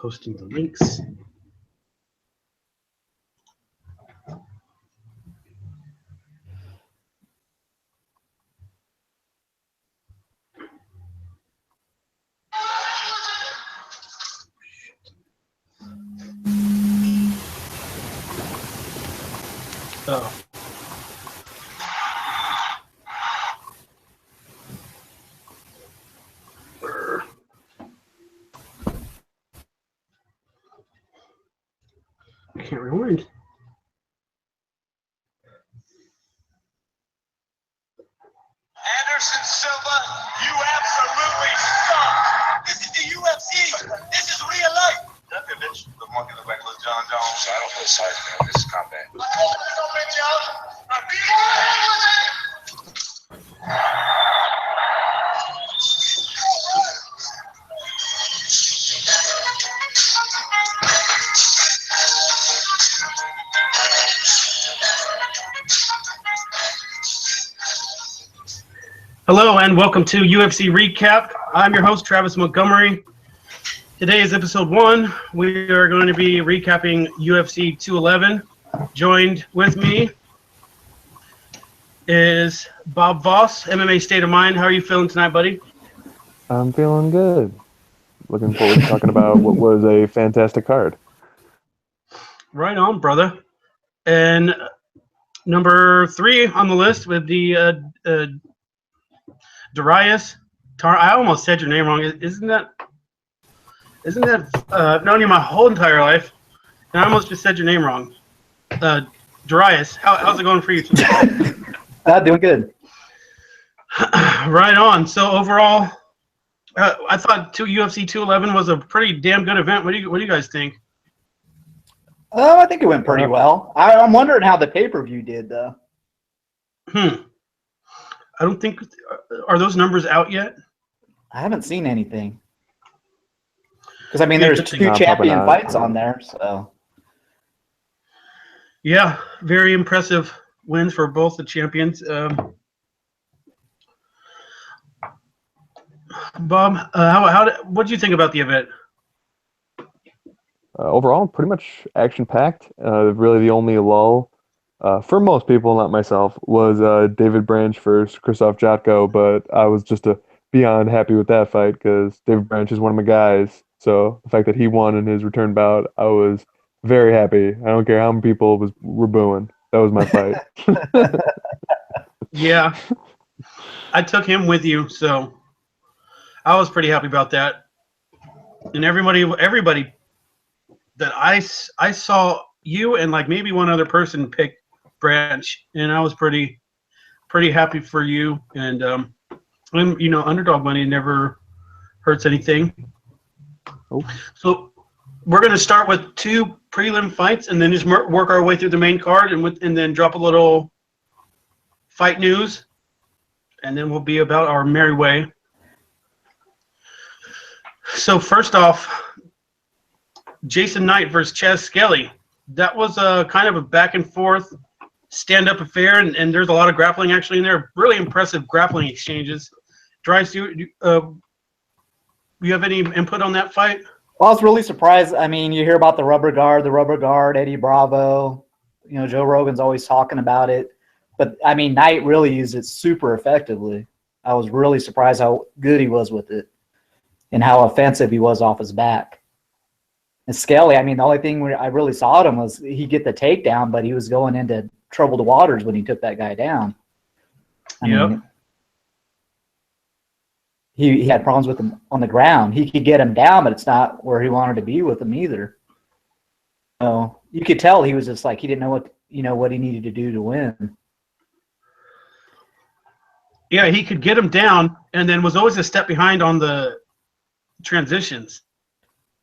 Posting the links. Oh. I can't rewind. Anderson Silva, you absolutely suck. This is the UFC. This is real life. Nothing, bitch. The monkey look like little John Jones. I don't play sides, man. This is combat. Hello and welcome to UFC Recap. I'm your host, Travis Montgomery. Today is episode 1. We are going to be recapping UFC 211. Joined with me is Bob Voss, MMA State of Mind. How are you feeling tonight, buddy? I'm feeling good. Looking forward to talking about what was a fantastic card. Right on, brother. And number 3 on the list with the Darius. I almost said your name wrong. Isn't that? I've known you my whole entire life, and I almost just said your name wrong. Darius, how's it going for you today? Doing good. Right on. So overall, I thought UFC 211 was a pretty damn good event. What do you guys think? Oh, I think it went pretty well. I'm wondering how the pay-per-view did, though. I don't think are those numbers out yet? I haven't seen anything. Because, I mean, there's 2 champion fights on there, so. Yeah, very impressive wins for both the champions. Bob, what did you think about the event? Overall, pretty much action-packed. Really the only lull, for most people, not myself, was David Branch versus Krzysztof Jotko, but I was just beyond happy with that fight because David Branch is one of my guys. So the fact that he won in his return bout, I was very happy. I don't care how many people were booing. That was my fight. Yeah, I took him with you, so I was pretty happy about that. And everybody that I saw, you and like maybe one other person pick Branch, and I was pretty happy for you. And underdog money never hurts anything. Oh. So we're going to start with 2 prelim fights and then just work our way through the main card and then drop a little fight news, and then we'll be about our merry way. So first off, Jason Knight versus Chaz Skelly. That was a kind of a back and forth stand-up affair, and there's a lot of grappling actually in there. Really impressive grappling exchanges. Darius, you have any input on that fight? Well, I was really surprised. I mean, you hear about the rubber guard, Eddie Bravo. You know, Joe Rogan's always talking about it. But, I mean, Knight really used it super effectively. I was really surprised how good he was with it and how offensive he was off his back. And Skelly, I mean, the only thing I really saw him was he get the takedown, but he was going into troubled waters when he took that guy down. I mean, he had problems with him on the ground. He could get him down, but it's not where he wanted to be with him either. So you could tell he was just like he didn't know what he needed to do to win. Yeah, he could get him down, and then was always a step behind on the transitions.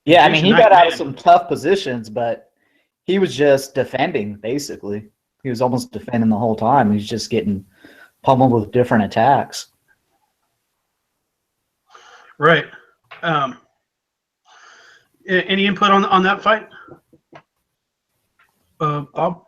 Yeah, I mean, he got out of some tough positions, but he was just defending, basically. He was almost defending the whole time. He's just getting pummeled with different attacks. Right. Any input on that fight? Bob?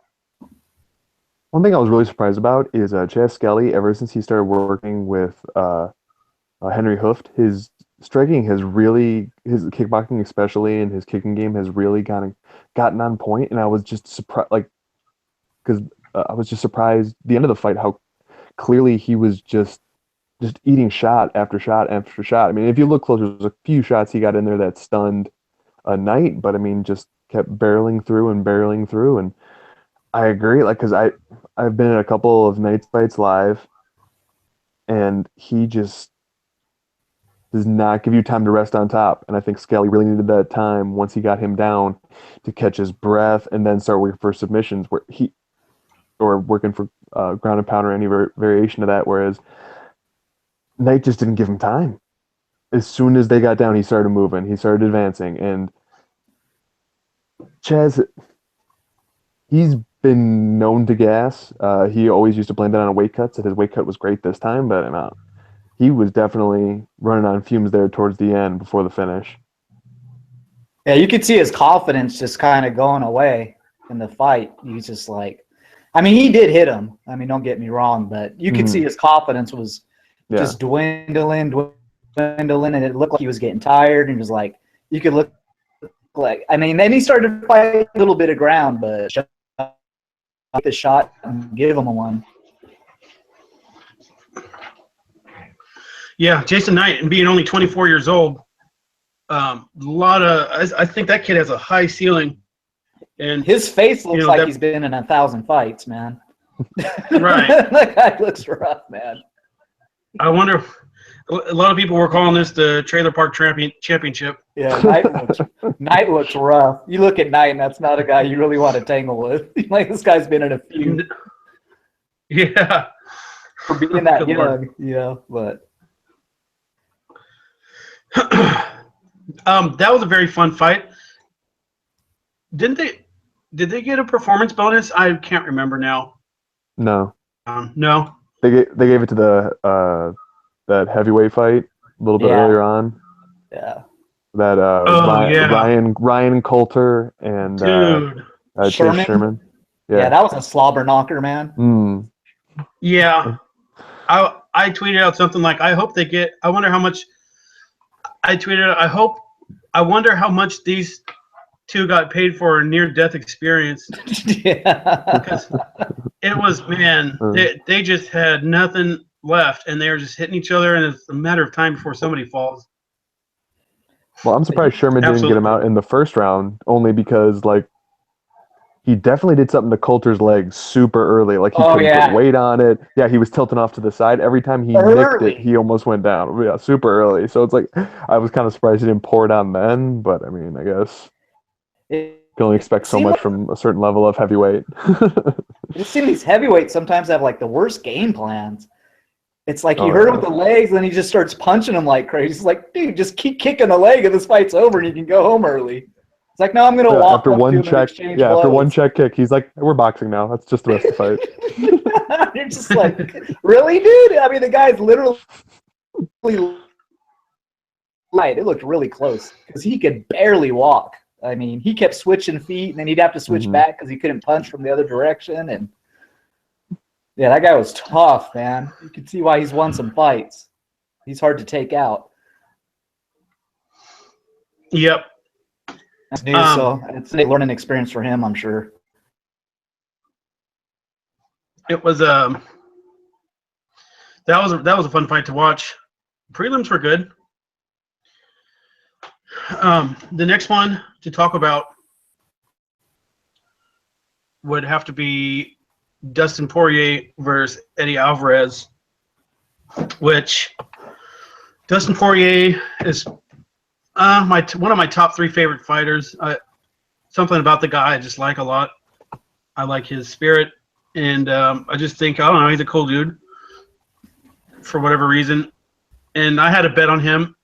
One thing I was really surprised about is Chaz Skelly, ever since he started working with Henry Hooft, his striking has really, his kickboxing especially, and his kicking game has really gotten on point. And I was just surprised, like, because I was just surprised the end of the fight how clearly he was just eating shot after shot after shot. I mean, if you look closer, there's a few shots he got in there that stunned a Knight, but I mean, just kept barreling through and barreling through. And I agree, like, because I've been in a couple of Knight's fights live, and he just does not give you time to rest on top. And I think Scally really needed that time once he got him down to catch his breath and then start working for submissions or working for ground and pound or any variation of that. Whereas Knight just didn't give him time. As soon as they got down, he started moving. He started advancing. And Chaz, he's been known to gas. He always used to blame that on weight cuts, and his weight cut was great this time, but he was definitely running on fumes there towards the end before the finish. Yeah, you could see his confidence just kind of going away in the fight. He's just like, I mean, he did hit him. I mean, don't get me wrong, but you could see his confidence was just dwindling, and it looked like he was getting tired, and it was like, you could look like, I mean, then he started to fight a little bit of ground, but the shot and give him a one. Yeah, Jason Knight, and being only 24 years old, I think that kid has a high ceiling. And his face looks like he's been in 1,000 fights, man. Right. That guy looks rough, man. I wonder, a lot of people were calling this the Trailer Park Championship. Yeah, Knight looks rough. You look at Knight, and that's not a guy you really want to tangle with. Like, this guy's been in a few. Yeah. For being that young, but. That was a very fun fight. Did they get a performance bonus? I can't remember now. No. No. They gave it to the that heavyweight fight a little bit earlier on. Yeah. That Ryan Coulter and Chase Sherman. Yeah, that was a slobber knocker, man. Yeah. I tweeted out something like, I hope they get, I wonder how much. I tweeted, I wonder how much these two got paid for a near-death experience. Because it was, man, they just had nothing left, and they were just hitting each other, and it's a matter of time before somebody falls. Well, I'm surprised Sherman didn't get him out in the first round, only because, like, he definitely did something to Coulter's legs super early. Like, he couldn't put weight on it. Yeah, he was tilting off to the side. Every time he nicked it, he almost went down. Yeah, super early. So it's like, I was kind of surprised he didn't pour it on then. But, I mean, I guess you can only expect so much from a certain level of heavyweight. You've seen these heavyweights sometimes have, like, the worst game plans. It's like you hurt him with the legs, and then he just starts punching him like crazy. He's like, dude, just keep kicking the leg, and this fight's over, and you can go home early. It's like, no, I'm going to walk after one check. Yeah, after one check kick, he's like, we're boxing now. That's just the rest of the fight. You're just like, really, dude? I mean, the guy's literally light. It looked really close because he could barely walk. I mean, he kept switching feet, and then he'd have to switch back because he couldn't punch from the other direction. And yeah, that guy was tough, man. You can see why he's won some fights. He's hard to take out. Yep. That's new, so it's a learning experience for him, I'm sure. It was that was a fun fight to watch. Prelims were good. The next one to talk about would have to be Dustin Poirier versus Eddie Alvarez, which Dustin Poirier is one of my top 3 favorite fighters. Something about the guy I just like a lot. I like his spirit, and I just think, I don't know, he's a cool dude for whatever reason. And I had a bet on him,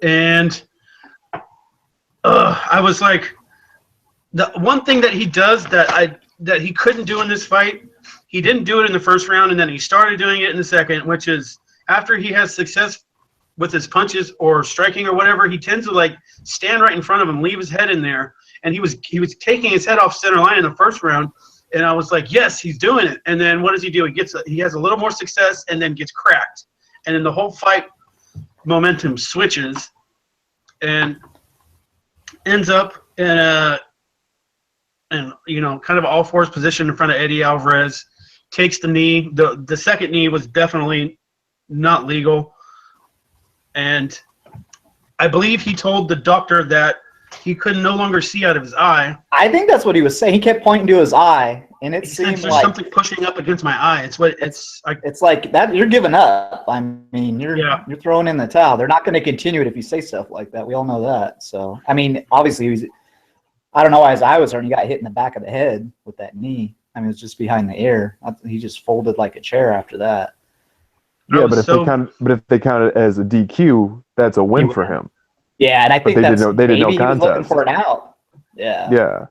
and I was like, the one thing that he does that he couldn't do in this fight, he didn't do it in the first round, and then he started doing it in the second, which is after he has success with his punches or striking or whatever, he tends to like stand right in front of him, leave his head in there, and he was taking his head off center line in the first round, and I was like, yes, he's doing it. And then what does he do? He has a little more success and then gets cracked, and then the whole fight momentum switches and ends up in a kind of all fours position in front of Eddie Alvarez. Takes the knee. The second knee was definitely not legal, and I believe he told the doctor that he could no longer see out of his eye. I think that's what he was saying. He kept pointing to his eye, and it He said, seemed there's like something pushing up against my eye. It's like that. You're giving up. I mean, you're throwing in the towel. They're not going to continue it if you say stuff like that. We all know that. So, I mean, obviously, I don't know why his eye was hurt. He got hit in the back of the head with that knee. I mean, it was just behind the ear. He just folded like a chair after that. Yeah, but if they count it as a DQ, that's a win for him. Yeah, and I think they did no he was looking contest. for an out. Yeah. Yeah.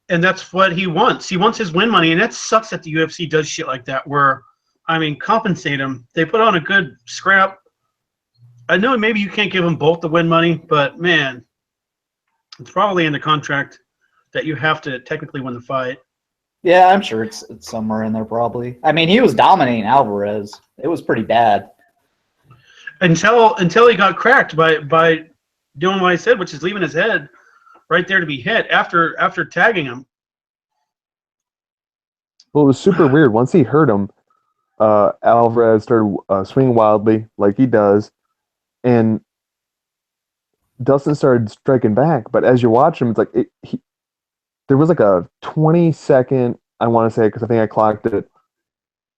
And that's what he wants. He wants his win money, and that sucks that the UFC does shit like that where, I mean, compensate him. They put on a good scrap. I know maybe you can't give them both the win money, but, man, it's probably in the contract that you have to technically win the fight. Yeah, I'm sure it's somewhere in there probably. I mean, he was dominating Alvarez. It was pretty bad. Until he got cracked by doing what I said, which is leaving his head right there to be hit after tagging him. Well, it was super weird. Once he hurt him, Alvarez started swinging wildly like he does, and Dustin started striking back. But as you watch him, it's like there was like a 20-second, I want to say, because I think I clocked it,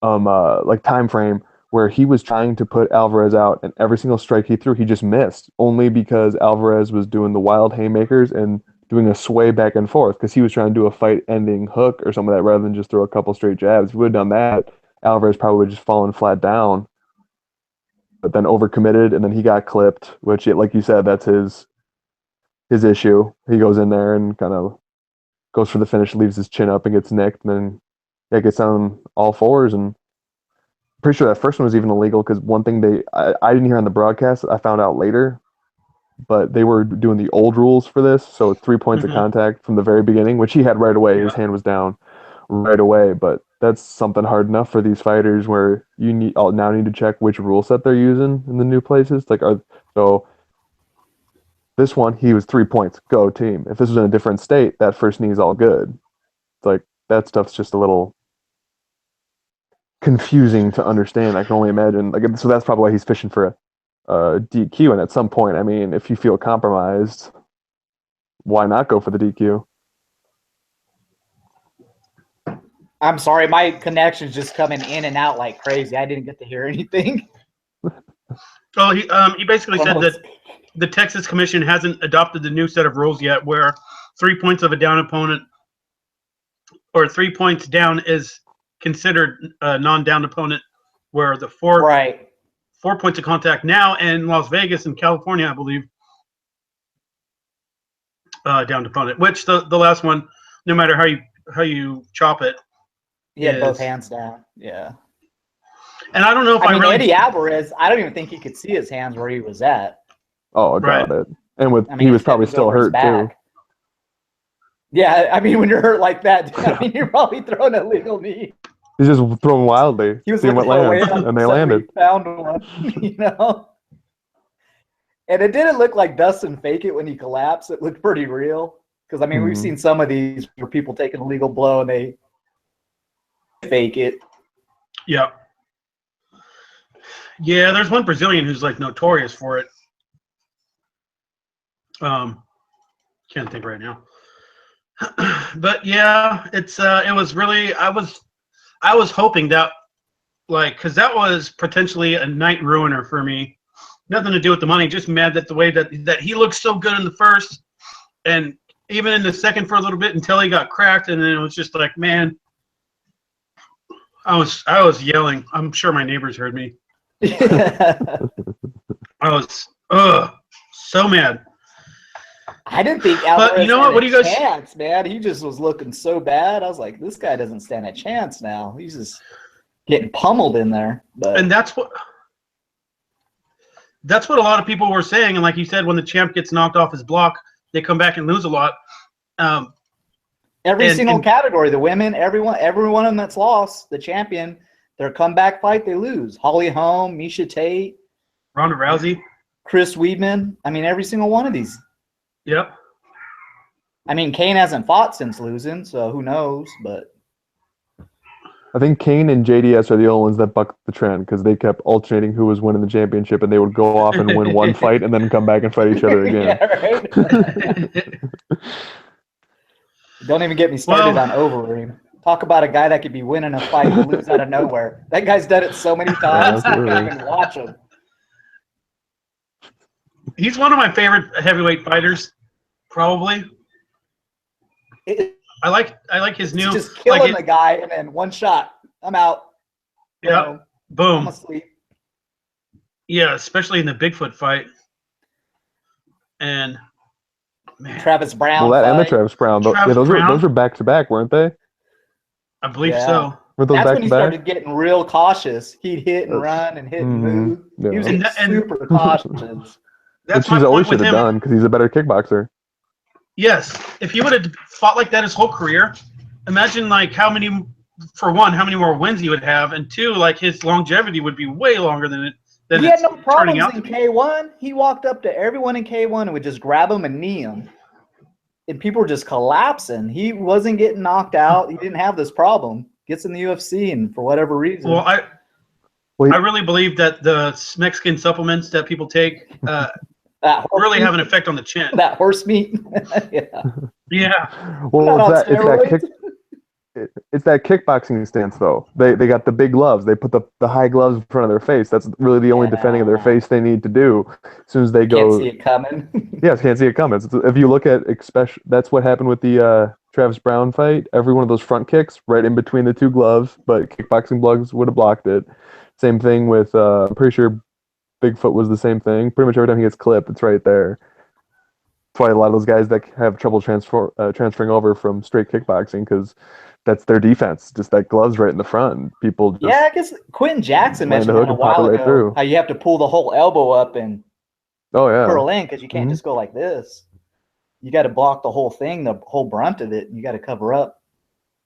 like time frame where he was trying to put Alvarez out, and every single strike he threw, he just missed, only because Alvarez was doing the wild haymakers and doing a sway back and forth, because he was trying to do a fight-ending hook or some of that rather than just throw a couple straight jabs. If he would have done that, Alvarez probably would have just fallen flat down, but then overcommitted, and then he got clipped, which, like you said, that's his issue. He goes in there and kind of goes for the finish, leaves his chin up and gets nicked, and then gets on all fours. And I'm pretty sure that first one was even illegal, because one thing I didn't hear on the broadcast, I found out later, but they were doing the old rules for this, so 3 points of contact from the very beginning, which he had right away. Yeah. His hand was down right away, but that's something hard enough for these fighters where you now need to check which rule set they're using in the new places. This one, he was 3 points. Go team. If this was in a different state, that first knee is all good. It's like that stuff's just a little confusing to understand. I can only imagine. So that's probably why he's fishing for a DQ. And at some point, I mean, if you feel compromised, why not go for the DQ? I'm sorry, my connection's just coming in and out like crazy. I didn't get to hear anything. Well, he basically said that the Texas Commission hasn't adopted the new set of rules yet, where 3 points of a down opponent or 3 points down is considered a non-down opponent, where the 4 points of contact now in Las Vegas and California, I believe, down opponent. Which the last one, no matter how you chop it, he had both hands down. Yeah. And I don't know if Eddie Alvarez, I don't even think he could see his hands where he was at. Oh, I got it. And he was probably still hurt too. Yeah, I mean, when you're hurt like that, I mean, you're probably throwing a legal knee. He's just throwing wildly, he was seeing what lands, and they landed. Found one, And it didn't look like Dustin fake it when he collapsed. It looked pretty real. Because, I mean, we've seen some of these where people take an illegal blow and they fake it. Yeah. Yeah, there's one Brazilian who's like notorious for it. Can't think right now. But yeah, it was really I was hoping that, like, because that was potentially a night ruiner for me. Nothing to do with the money, just mad that the way that he looked so good in the first and even in the second for a little bit until he got cracked, and then it was just like, man, I was yelling. I'm sure my neighbors heard me. I was so mad. I didn't think Alvarez but you know what do you guys chance, man. He just was looking so bad. I was like, this guy doesn't stand a chance now. He's just getting pummeled in there. And that's what a lot of people were saying. And like you said, when the champ gets knocked off his block, they come back and lose a lot. Every single category, the women, every one of them that's lost, the champion, their comeback fight, they lose. Holly Holm, Misha Tate, Ronda Rousey. Chris Weidman. I mean, every single one of these. Yep. I mean, Kane hasn't fought since losing, so who knows? But I think Kane and JDS are the only ones that bucked the trend because they kept alternating who was winning the championship, and they would go off and win one fight and then come back and fight each other again. Yeah, right? Don't even get me started on Overeem. Talk about a guy that could be winning a fight and lose out of nowhere. That guy's done it so many times, I can't even watch him. He's one of my favorite heavyweight fighters, probably. I like his new. Just killing the guy and then one shot. I'm out. Yeah. Boom. I'm asleep. Yeah, especially in the Bigfoot fight. And man, Travis Brown. Well, that and the Travis Brown. Those were back to back, weren't they? I believe so. Were those That's back when he to back? started getting real cautious. He'd hit and run and hit and move. Yeah. He was getting super cautious. That's Which he's always should with have him. done because he's a better kickboxer. Yes, if he would have fought like that his whole career, imagine like how many more wins he would have, and two, like his longevity would be way longer than He had no turning problems out in to be. K1. He walked up to everyone in K1 and would just grab him and knee him. And people were just collapsing. He wasn't getting knocked out. He didn't have this problem. Gets in the UFC, and for whatever reason. Well, I really believe that the Mexican supplements that people take really have an effect on the chin. That horse meat. Yeah. Yeah. Well, it's that kickboxing stance, though. They got the big gloves. They put the high gloves in front of their face. That's really the only defending of their face they need to do. As soon as they go, can't see it coming. Yes, can't see it coming. If you look at, that's what happened with the Travis Brown fight. Every one of those front kicks right in between the two gloves, but kickboxing gloves would have blocked it. Same thing with, I'm pretty sure Bigfoot was the same thing. Pretty much every time he gets clipped, it's right there. That's why a lot of those guys that have trouble transferring over from straight kickboxing, because that's their defense. Just that gloves right in the front. People just I guess Quentin Jackson land the mentioned hook that a and pop it while right ago, through. how you have to pull the whole elbow up and curl in because you can't Mhm. just go like this. You got to block the whole thing, the whole brunt of it. And you got to cover up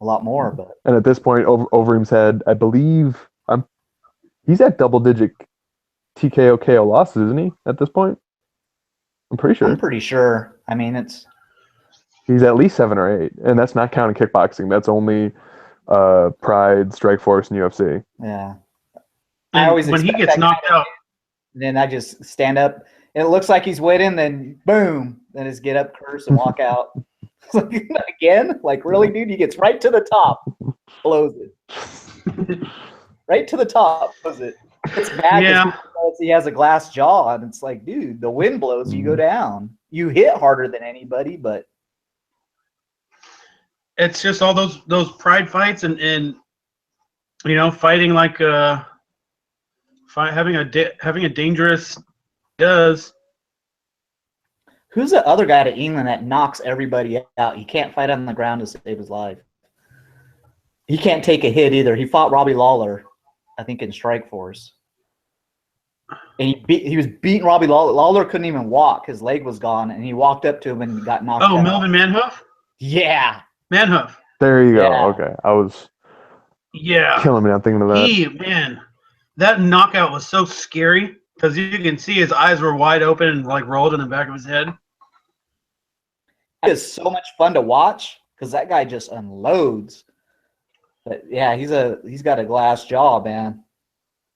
a lot more. But And at this point, Overeem's had, I believe, he's at double-digit TKO KO losses, isn't he? At this point, I'm pretty sure. I'm pretty sure. I mean, He's at least 7 or 8, and that's not counting kickboxing. That's only Pride, Strikeforce, and UFC. yeah. And I always when he expect gets that knocked guy out, then I just stand up. And it looks like he's waiting, then boom, then his get up curse and walk out. It's like, again, like really, dude, he gets right to the top, blows it. Right to the top, blows it. It's bad because he has a glass jaw, and it's like, dude, the wind blows, you go down. You hit harder than anybody, but it's just all those pride fights and you know, fighting like having a dangerous does. who's the other guy to England that knocks everybody out? He can't fight on the ground to save his life. He can't take a hit either. He fought Robbie Lawler, I think, in Strikeforce. And he was beating Robbie Lawler. Lawler couldn't even walk. His leg was gone, and he walked up to him and got knocked out. Oh, Melvin Manhoof? Yeah. Manhoof. There you go. Yeah. Okay, I was Yeah. killing me. I'm thinking of that. Man, that knockout was so scary because you can see his eyes were wide open and like rolled in the back of his head. It is so much fun to watch because that guy just unloads. But yeah, he's got a glass jaw, man.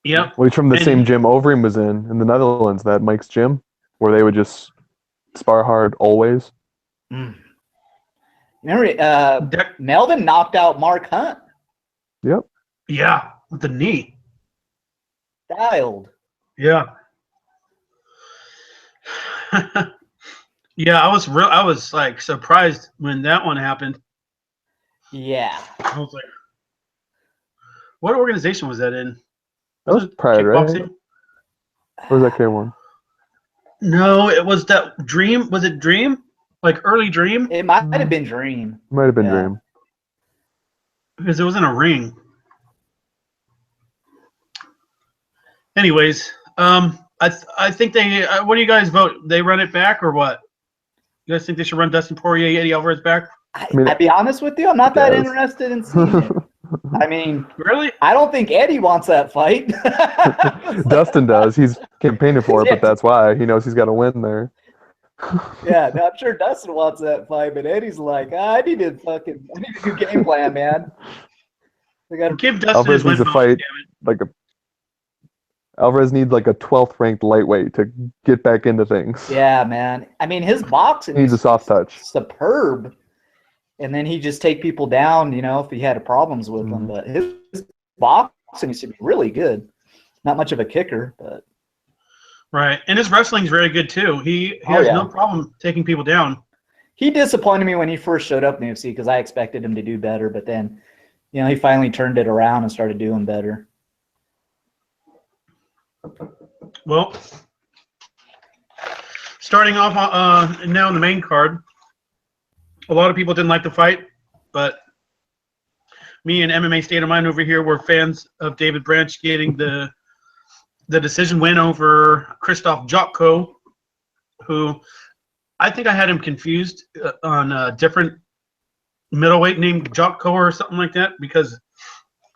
Yep. Well, he's from the And- same gym Overeem was in the Netherlands, that Mike's gym, where they would just spar hard always. Remember, Melvin knocked out Mark Hunt. Yep. Yeah, with the knee. Dialed. Yeah. Yeah, I was like surprised when that one happened. Yeah. I was like, what organization was that in? That was Pride, right? Kickboxing? Or was that K1? No, it was that Dream. Was it Dream? Like early Dream? It might have been Dream. Might have been Yeah. Dream. Because it was in a ring. Anyways, I think they. What do you guys vote? They run it back or what? You guys think they should run Dustin Poirier, Eddie Alvarez back? mean, I'd be honest with you, I'm not that Yes. interested in seeing it. I mean, Really? I don't think Eddie wants that fight. Dustin does. He's campaigning for it, but that's why he knows he's got to win there. Yeah, no, I'm sure Dustin wants that fight, but Eddie's like, I need a new game plan, man. We got to Give Dustin Alvarez his win needs a bonus, fight damn it. Alvarez needs like a 12th ranked lightweight to get back into things. Yeah, man. I mean, his boxing He needs a soft touch. superb, and then he just take people down, if he had problems with them. But his boxing used to be really good. Not much of a kicker, but Right, and his wrestling's very good too. He has no problem taking people down. he disappointed me when he first showed up in the UFC because I expected him to do better. But then, he finally turned it around and started doing better. Well, starting off now in the main card, a lot of people didn't like the fight, but me and MMA State of Mind over here were fans of David Branch getting the decision win over Krzysztof Jotko, who I think I had him confused on a different middleweight named Jotko or something like that, because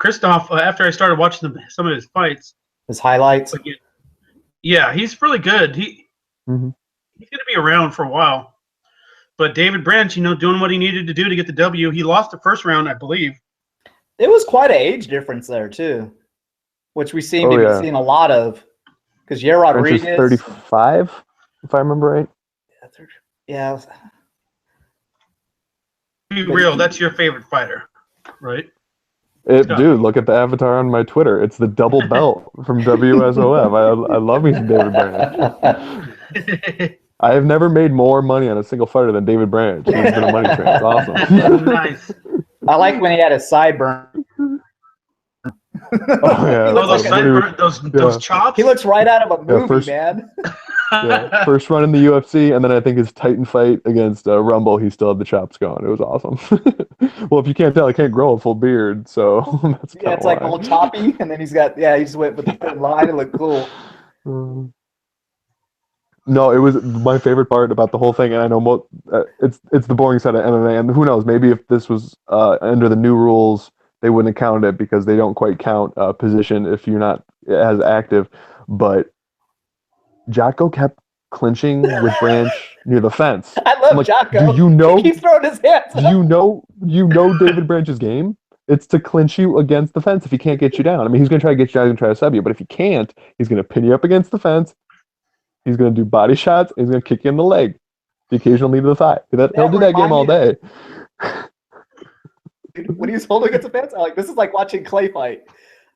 Krzysztof, after I started watching some of his fights, His highlights. yeah, he's really good. He's going to be around for a while. But David Branch, doing what he needed to do to get the W. He lost the first round, I believe. It was quite an age difference there too, which we seem to be seeing a lot of. Because Yair Rodriguez, Branch is 35, if I remember right. Yeah. Be real, that's your favorite fighter, right? Dude, look at the avatar on my Twitter. It's the double belt from WSOF. I love me some David Branch. I have never made more money on a single fighter than David Branch. He's been a money train. It's awesome. Nice. I like when he had his sideburn. Oh yeah, those chops. He looks right out of a movie, man. Yeah, first run in the UFC, and then I think his Titan fight against Rumble, he still had the chops going. It was awesome. Well, if you can't tell, I can't grow a full beard, so that's it's like all choppy, and then he just went with the thin line. It looked cool. No, it was my favorite part about the whole thing, and I know it's the boring side of MMA, and who knows, maybe if this was under the new rules, they wouldn't have counted it because they don't quite count position if you're not as active, but Jotko kept clinching with Branch near the fence. I love Jotko. Do you know? He keeps throwing his hands up. You know David Branch's game? It's to clinch you against the fence if he can't get you down. I mean, he's going to try to get you down and try to sub you, but if he can't, he's going to pin you up against the fence. He's going to do body shots, and he's going to kick you in the leg. The occasional knee to the thigh. He'll do that game all day. When he's holding against the fence, this is like watching Clay fight.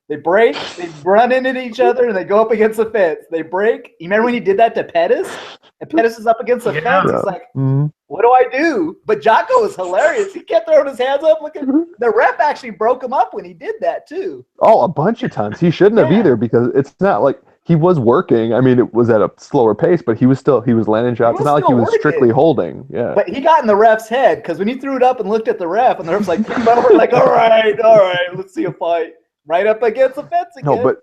They break, they run into each other, and they go up against the fence. They break. You remember when he did that to Pettis? And Pettis is up against the fence. It's like, what do I do? But Jotko was hilarious. He kept throwing his hands up. The ref actually broke him up when he did that, too. Oh, a bunch of times. He shouldn't have either, because it's not like he was working. I mean, it was at a slower pace, but he was landing shots. It's not like he was strictly holding. Yeah. But he got in the ref's head, because when he threw it up and looked at the ref, and the ref's like, came over, like, all right, let's see a fight. Right up against the fence again. No, but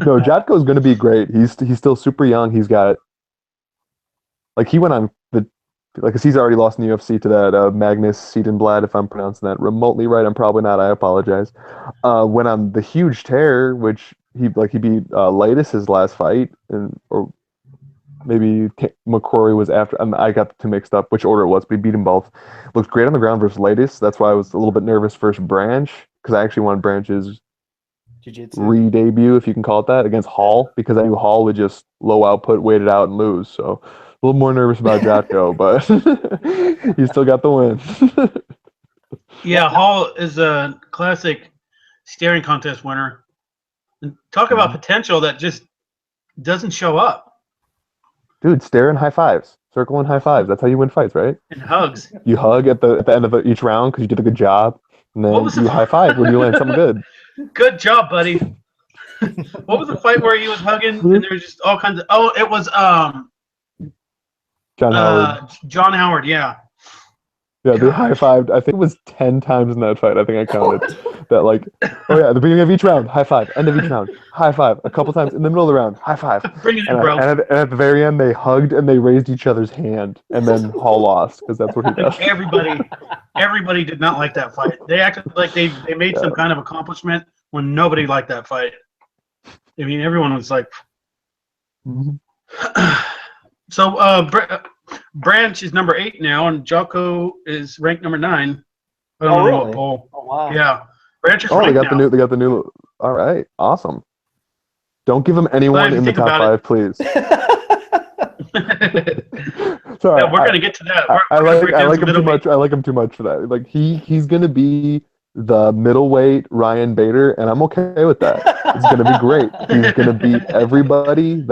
no, Jotko's going to be great. He's still super young. He's got he went on because he's already lost in the UFC to that Magnus Siedenblad, if I'm pronouncing that remotely right. I'm probably not. I apologize. Went on the huge tear, which he beat Leitis his last fight, or maybe McCrory was after. I got the two mixed up which order it was, but he beat them both. Looked great on the ground versus Leitis. That's why I was a little bit nervous versus Branch, because I actually wanted Branch's Jiu-jitsu re-debut, if you can call it that, against Hall, because I knew Hall would just low output, wait it out, and lose. So a little more nervous about Jotko, but he still got the win. Yeah, Hall is a classic staring contest winner. And talk about potential that just doesn't show up. Dude, stare and high fives. Circle and high fives. That's how you win fights, right? And hugs. You hug at the end of each round because you did a good job, and then you high five when you land something good. Good job, buddy. What was the fight where he was hugging and there was just all kinds of? Oh, it was John Howard. John Howard, yeah. Yeah, they Gosh. high-fived. I think it was 10 times in that fight. I think I counted that, like, oh yeah, at the beginning of each round, high five. End of each round, high five. A couple times in the middle of the round, high five. Bring it in, And, bro. at the very end, they hugged and they raised each other's hand, and then Hall lost because that's what he does. Like everybody did not like that fight. They acted like they made some kind of accomplishment when nobody liked that fight. I mean, everyone was like. Mhm. So Branch is number 8 now, and Jocko is ranked number 9. I don't know really? what poll. Oh wow. Yeah, Branch is Oh, ranked now. they got the new. All right, awesome. Don't give him But if anyone you in the think top about 5, please. Sorry, Yeah, we're gonna get to that. I We're gonna like break I down like some him too middleweight. much. I like him too much for that. Like he's gonna be the middleweight Ryan Bader, and I'm okay with that. It's gonna be great. He's gonna beat everybody.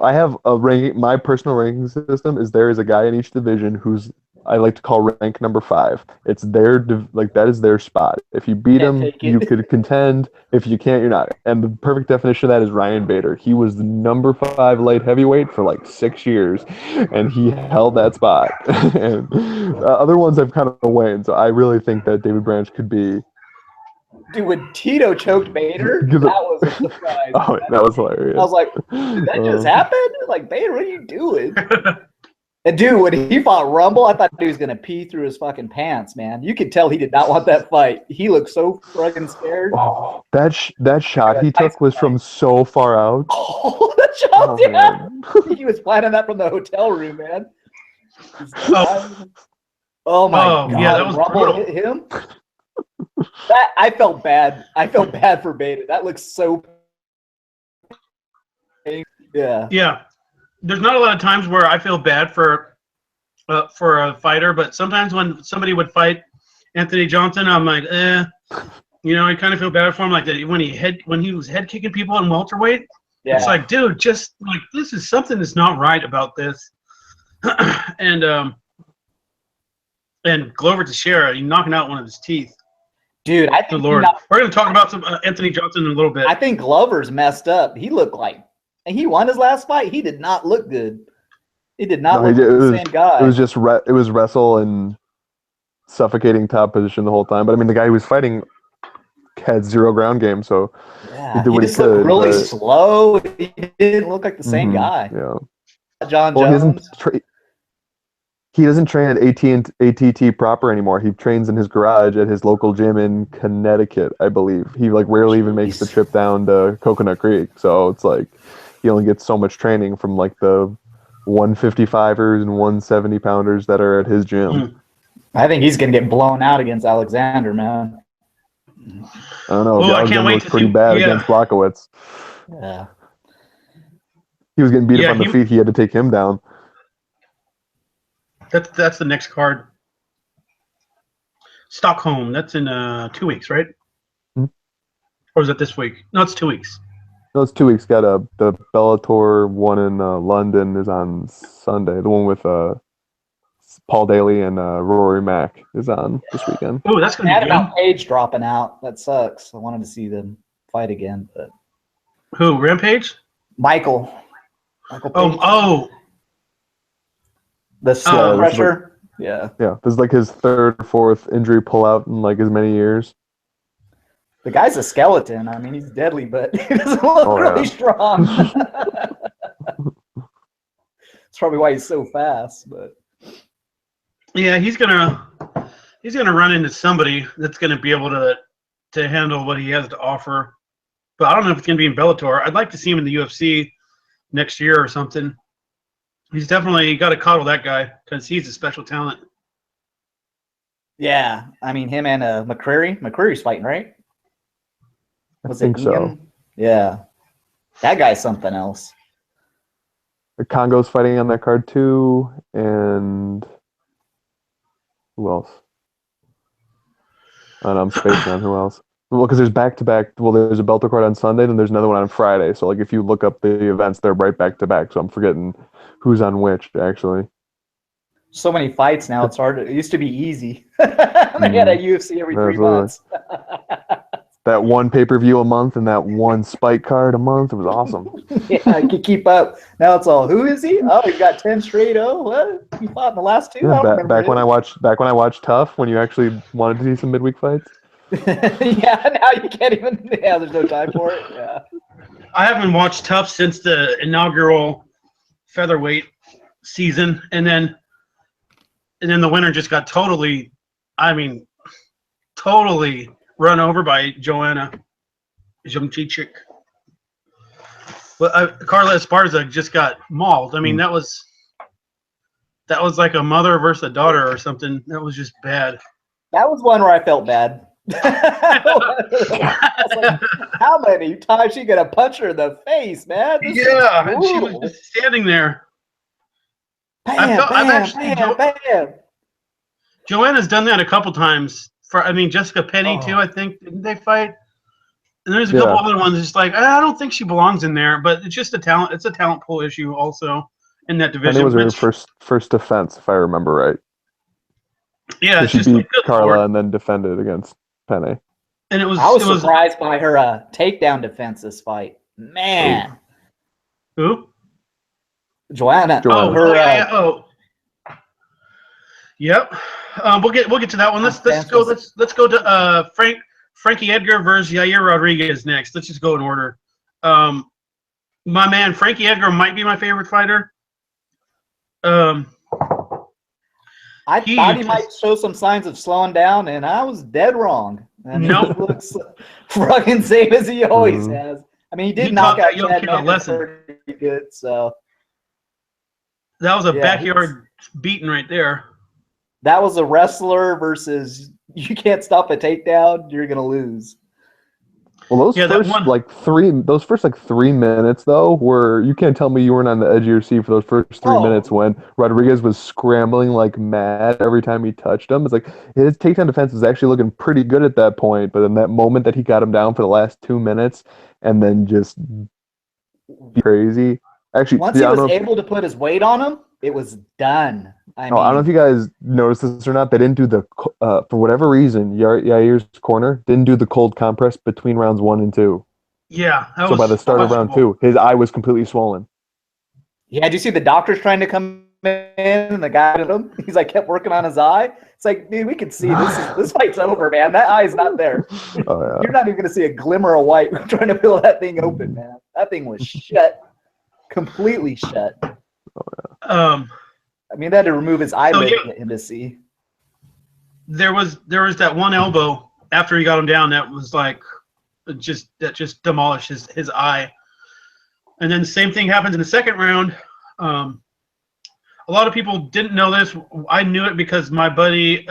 I have a ranking. My personal ranking system is there is a guy in each division who's I like to call rank number 5. It's like that is their spot. If you beat Can't him, take it. you could contend. If you can't, you're not. And the perfect definition of that is Ryan Bader. He was the number 5 light heavyweight for like 6 years, and he held that spot. And other ones have kind of waned. So I really think that David Branch could be. Dude, when Tito choked Bader, that was a surprise. Oh, Man. that was hilarious. I was like, did that just happen? Like, Bader, what are you doing? And dude, when he fought Rumble, I thought he was gonna pee through his fucking pants, man. You could tell he did not want that fight. He looked so fucking scared. Oh, that shot he took was from so far out. Oh, that shot, Oh, yeah. man. He was planning that from the hotel room, man. Oh my god! Yeah, that was Rumble brutal. hit him. I felt bad. I felt bad for Bader. That looks so. Yeah. Yeah, there's not a lot of times where I feel bad for a fighter, but sometimes when somebody would fight Anthony Johnson, I'm like, I kind of feel bad for him. Like that when he was head kicking people in welterweight, Yeah. it's like, dude, just like this is something that's not right about this. And Glover Teixeira, he's knocking out one of his teeth. Dude, I Good think Lord. We're going to talk about some Anthony Johnson in a little bit. I think Glover's messed up. He looked like, and he won his last fight. He did not look good. He did not look like the same guy. It was just it was wrestle and suffocating top position the whole time. But I mean, the guy who was fighting had 0 ground game, so yeah, he did he what just he could. looked really slow. He didn't look like the same guy. Yeah. John Well, Jones. he doesn't train at ATT proper anymore. He trains in his garage at his local gym in Connecticut, I believe. He like rarely even makes the trip down to Coconut Creek. So it's like he only gets so much training from like the 155ers and 170 pounders that are at his gym. I think he's gonna get blown out against Alexander, man. I don't know. Well, I can't wait was to pretty see. bad against Blachowicz. Yeah. He was getting beat up on the feet. He had to take him down. That's the next card. Stockholm. That's in 2 weeks, right? Hmm? Or is it this week? No, it's 2 weeks. No, it's 2 weeks. Got the Bellator one in London is on Sunday. The one with Paul Daly and Rory Mack is on this weekend. Oh, that's gonna be good. About Page dropping out. That sucks. I wanted to see them fight again, but who? Rampage? Michael Page. Oh. The slow pressure. Yeah. Yeah. This is like his 3rd or 4th injury pullout in like as many years. The guy's a skeleton. I mean, he's deadly, but he doesn't look really strong. That's probably why he's so fast. But yeah, he's gonna run into somebody that's gonna be able to handle what he has to offer. But I don't know if it's gonna be in Bellator. I'd like to see him in the UFC next year or something. He's definitely got to coddle that guy because he's a special talent. yeah, I mean, him and McCreary. McCreary's fighting, right? I think so. Yeah, that guy's something else. The Congo's fighting on that card too, and who else? And I'm spacing on who else. Well, because there's back-to-back. Well, there's a Bellator card on Sunday, then there's another one on Friday. So, like, if you look up the events, they're right back-to-back. So I'm forgetting who's on which, actually. So many fights now. It's hard. It used to be easy. They had a UFC every 3 months. that one pay-per-view a month and that one spike card a month. It was awesome. Yeah, I could keep up. Now it's all, who is he? Oh, he's got 10 straight. Oh, what? He fought in the last 2? Yeah, I don't remember back when him. I watched Tough, when you actually wanted to see some midweek fights. Yeah, now you can't even. Yeah, there's no time for it. Yeah. I haven't watched Tough since the inaugural featherweight season, and then the winner just got totally run over by Joanna Jędrzejczyk. But Carla Esparza just got mauled. I mean, that was like a mother versus a daughter or something. That was just bad. That was one where I felt bad. I was like, how many times she gonna punch her in the face, man? This Yeah, and she was just standing there. Bam. Joanna's done that a couple times. Jessica Penny too. I think didn't they fight? And there's a couple other ones. Just like I don't think she belongs in there, but it's just a talent. It's a talent pool issue also in that division. Penny was her first defense, if I remember right. Yeah, she beat Carla and then defended against Penny. And I was surprised by her takedown defense this fight. Man. Who? Joanna. Yep. We'll get to that one. Let's go to Frankie Edgar versus Yair Rodriguez next. Let's just go in order. My man Frankie Edgar might be my favorite fighter. I thought he might show some signs of slowing down, and I was dead wrong. And he looks fucking same as he always has. I mean, he did knock out Chad Mendes pretty good, so. That was a backyard beating right there. That was a wrestler versus you can't stop a takedown, you're gonna lose. Well, those first 3 minutes though, were you can't tell me you weren't on the edge of your seat for those first 3 minutes when Rodriguez was scrambling like mad every time he touched him. It's like his takedown defense was actually looking pretty good at that point, but in that moment that he got him down for the last 2 minutes and then just crazy. Actually, once he was able to put his weight on him, it was done. I don't know if you guys noticed this or not. They didn't do the for whatever reason. Yair's corner didn't do the cold compress between rounds 1 and 2. Yeah. So by the start of round 2, his eye was completely swollen. Yeah. Did you see the doctors trying to come in and the guy did him? He's like kept working on his eye. It's like, dude, we can see this fight's over, man. That eye's not there. Oh, yeah. You're not even gonna see a glimmer of white trying to peel that thing open, man. That thing was shut, completely shut. Oh, yeah. I mean, they had to remove his eyelid to get him to see. There was that one elbow after he got him down that was like just demolished his eye. And then the same thing happens in the second round. A lot of people didn't know this. I knew it because my buddy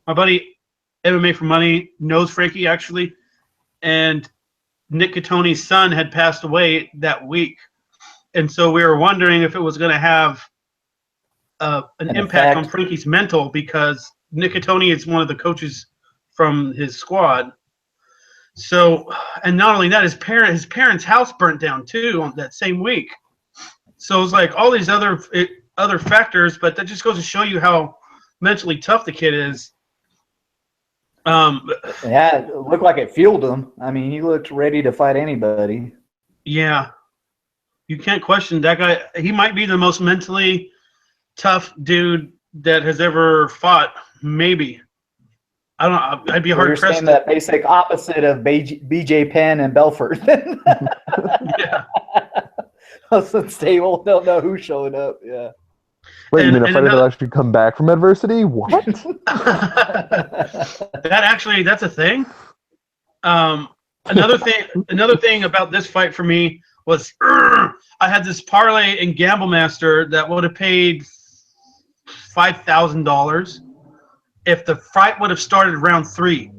MMA for Money knows Frankie actually, and Nick Catoni's son had passed away that week, and so we were wondering if it was going to have an impact on Frankie's mental, because Nick Catoni is one of the coaches from his squad. So, and not only that, his parents' house burnt down too on that same week. So it's like all these other factors, but that just goes to show you how mentally tough the kid is. Yeah, it looked like it fueled him. I mean, he looked ready to fight anybody. Yeah, you can't question that guy. He might be the most mentally tough dude that has ever fought. Maybe. I don't know. I'd be hard pressed. You're saying the basic opposite of BJ Penn and Belfort. Yeah. Unstable. Don't know who's showing up. Yeah. Wait, you mean a fighter that actually come back from adversity? What? That's a thing. Another thing about this fight for me was I had this parlay in Gamble Master that would have paid $5,000 if the fight would have started round 3.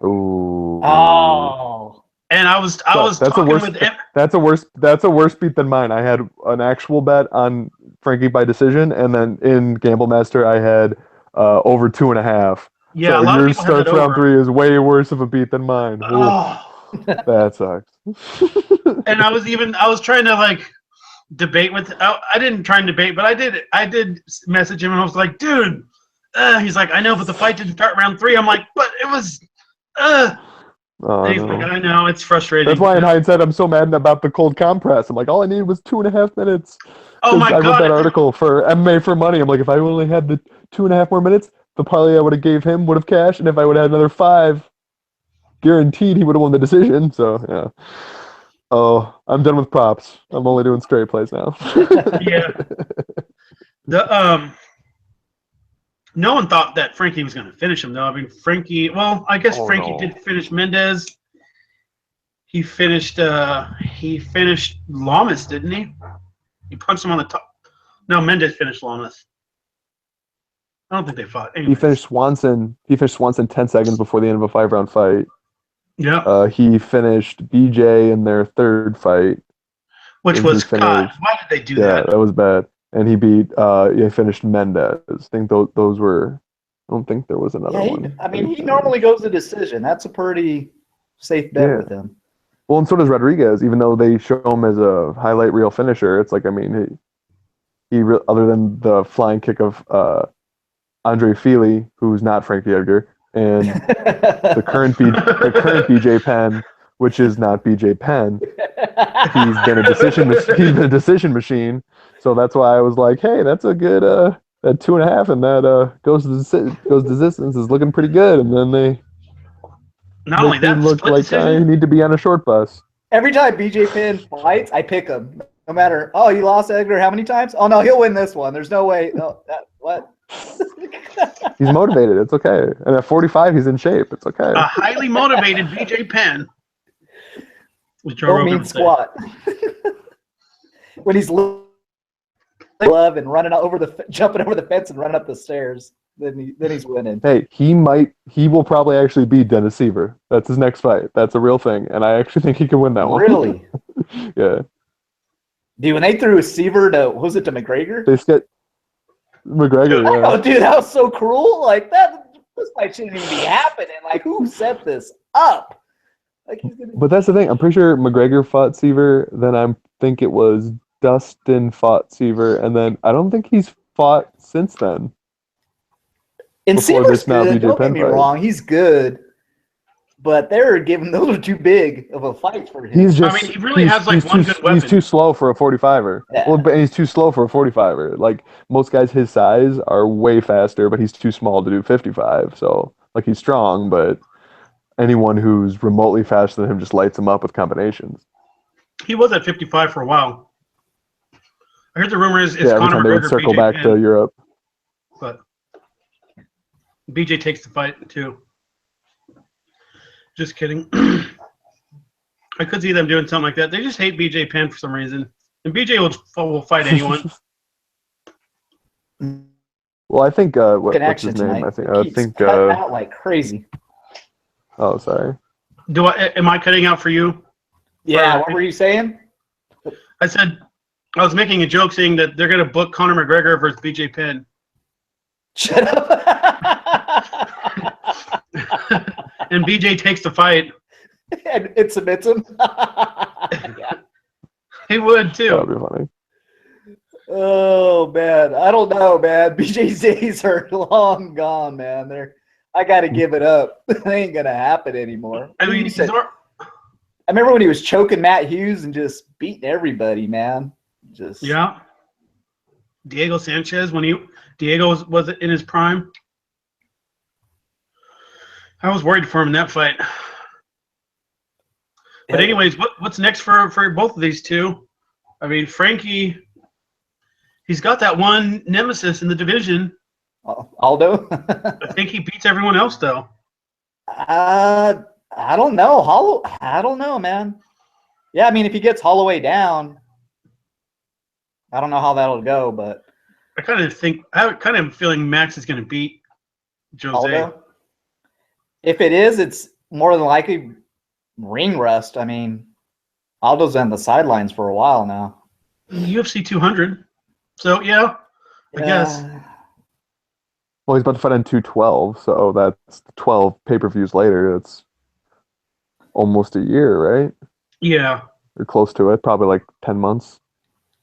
Ooh. Oh. And I was talking with him. That's a worse beat than mine. I had an actual bet on Frankie by decision, and then in Gamble Master I had over 2.5. Yeah, so a lot yours of people starts round 3 is way worse of a beat than mine. Oh. That sucks. And I was trying to like debate with. I didn't try and debate, but I did message him, and I was like, dude. He's like, I know, but the fight didn't start round 3. I'm like, but it was. Oh, He's like, no. I know, it's frustrating. That's why in hindsight I'm so mad about the cold compress. I'm like, all I needed was 2.5 minutes. Oh Because my I wrote God. that article for MMA for Money. I'm like, if I only had the 2.5 more minutes, the parlay I would have gave him would have cashed, and if I would have had another 5, guaranteed he would have won the decision. So yeah. Oh, I'm done with props. I'm only doing straight plays now. Yeah. The no one thought that Frankie was going to finish him, though. I mean, Frankie. Well, I guess Oh, Frankie no. did finish Mendez. He finished. He finished Lamas, didn't he? He punched him on the top. No, Mendez finished Lamas. I don't think they fought. He Anyways. finished Swanson. He finished Swanson 10 seconds before the end of a 5-round fight. Yeah. He finished BJ in their 3rd fight. Which and was he God. finished- Why did they do Yeah, that? that was bad. And he beat. He finished Mendez. I think those were. I don't think there was another Yeah, one. I mean, he normally goes to decision. That's a pretty safe bet Yeah. with him. Well, and so does Rodriguez. Even though they show him as a highlight reel finisher, it's like, I mean, other than the flying kick of Andre Feely, who's not Frankie Edgar, and the current BJ Penn, which is not BJ Penn. He's been a decision machine. So that's why I was like, hey, that's a good that 2.5, and that goes to distance is looking pretty good. And then they Not only make me that, look split like I decision. need to be on a short bus. Every time BJ Penn fights, I pick him. No matter, oh, you lost Edgar how many times? Oh, no, he'll win this one. There's no way. Oh, what? He's motivated. It's okay. And at 45, he's in shape. It's okay. A highly motivated BJ Penn. With Joe Don't Rogan mean would say. squat. When he's glove and jumping over the fence and running up the stairs, then he's winning. Hey, he will probably actually beat Dennis Seaver. That's his next fight. That's a real thing. And I actually think he can win that one. Really? Yeah. Dude, when they threw a Seaver to McGregor? They skip McGregor, yeah. Oh, dude, that was so cruel. Like this fight shouldn't even be happening. Like, who set this up? Like, he's gonna. But that's the thing. I'm pretty sure McGregor fought Seaver. Then I think it was Dustin fought Seaver, and then I don't think he's fought since then. And before Seaver's this now good. BJ Don't get Penn me fight. wrong, he's good. But those are too big of a fight for him. He's just. I mean, he really has, like, one good weapon. He's too slow for a 45er. Yeah. Well, but he's too slow for a 45er. Like most guys his size are way faster, but he's too small to do 55. So like he's strong, but anyone who's remotely faster than him just lights him up with combinations. He was at 55 for a while. I heard the rumor is Yeah, every Conor time they would McGregor, circle BJ back Penn, to Europe. but BJ takes the fight too. Just kidding. I could see them doing something like that. They just hate BJ Penn for some reason, and BJ will fight anyone. Well, I think what's Connection his name? tonight. I Keeps think. cutting out like crazy. Oh, sorry. Am I cutting out for you? Yeah, what were you saying? I said I was making a joke saying that they're going to book Conor McGregor versus BJ Penn. Shut up. And BJ takes the fight. And it submits him. Yeah. He would too. That would be funny. Oh man, I don't know, man. BJ's days are long gone, man. I got to give it up. It ain't gonna happen anymore. I mean, I remember when he was choking Matt Hughes and just beating everybody, man. Just yeah. Diego Sanchez Diego was in his prime. I was worried for him in that fight. But anyways, what's next for both of these two? I mean, Frankie, he's got that one nemesis in the division. Aldo. I think he beats everyone else though. I don't know. I don't know, man. Yeah, I mean, if he gets Holloway down, I don't know how that'll go, but I kind of have a feeling Max is going to beat Jose. Aldo. If it is, it's more than likely ring rust. I mean, Aldo's on the sidelines for a while now. UFC 200. So yeah, I guess. Well, he's about to fight on 212, so that's 12 pay-per-views later. That's almost a year, right? Yeah. Or close to it, probably like 10 months.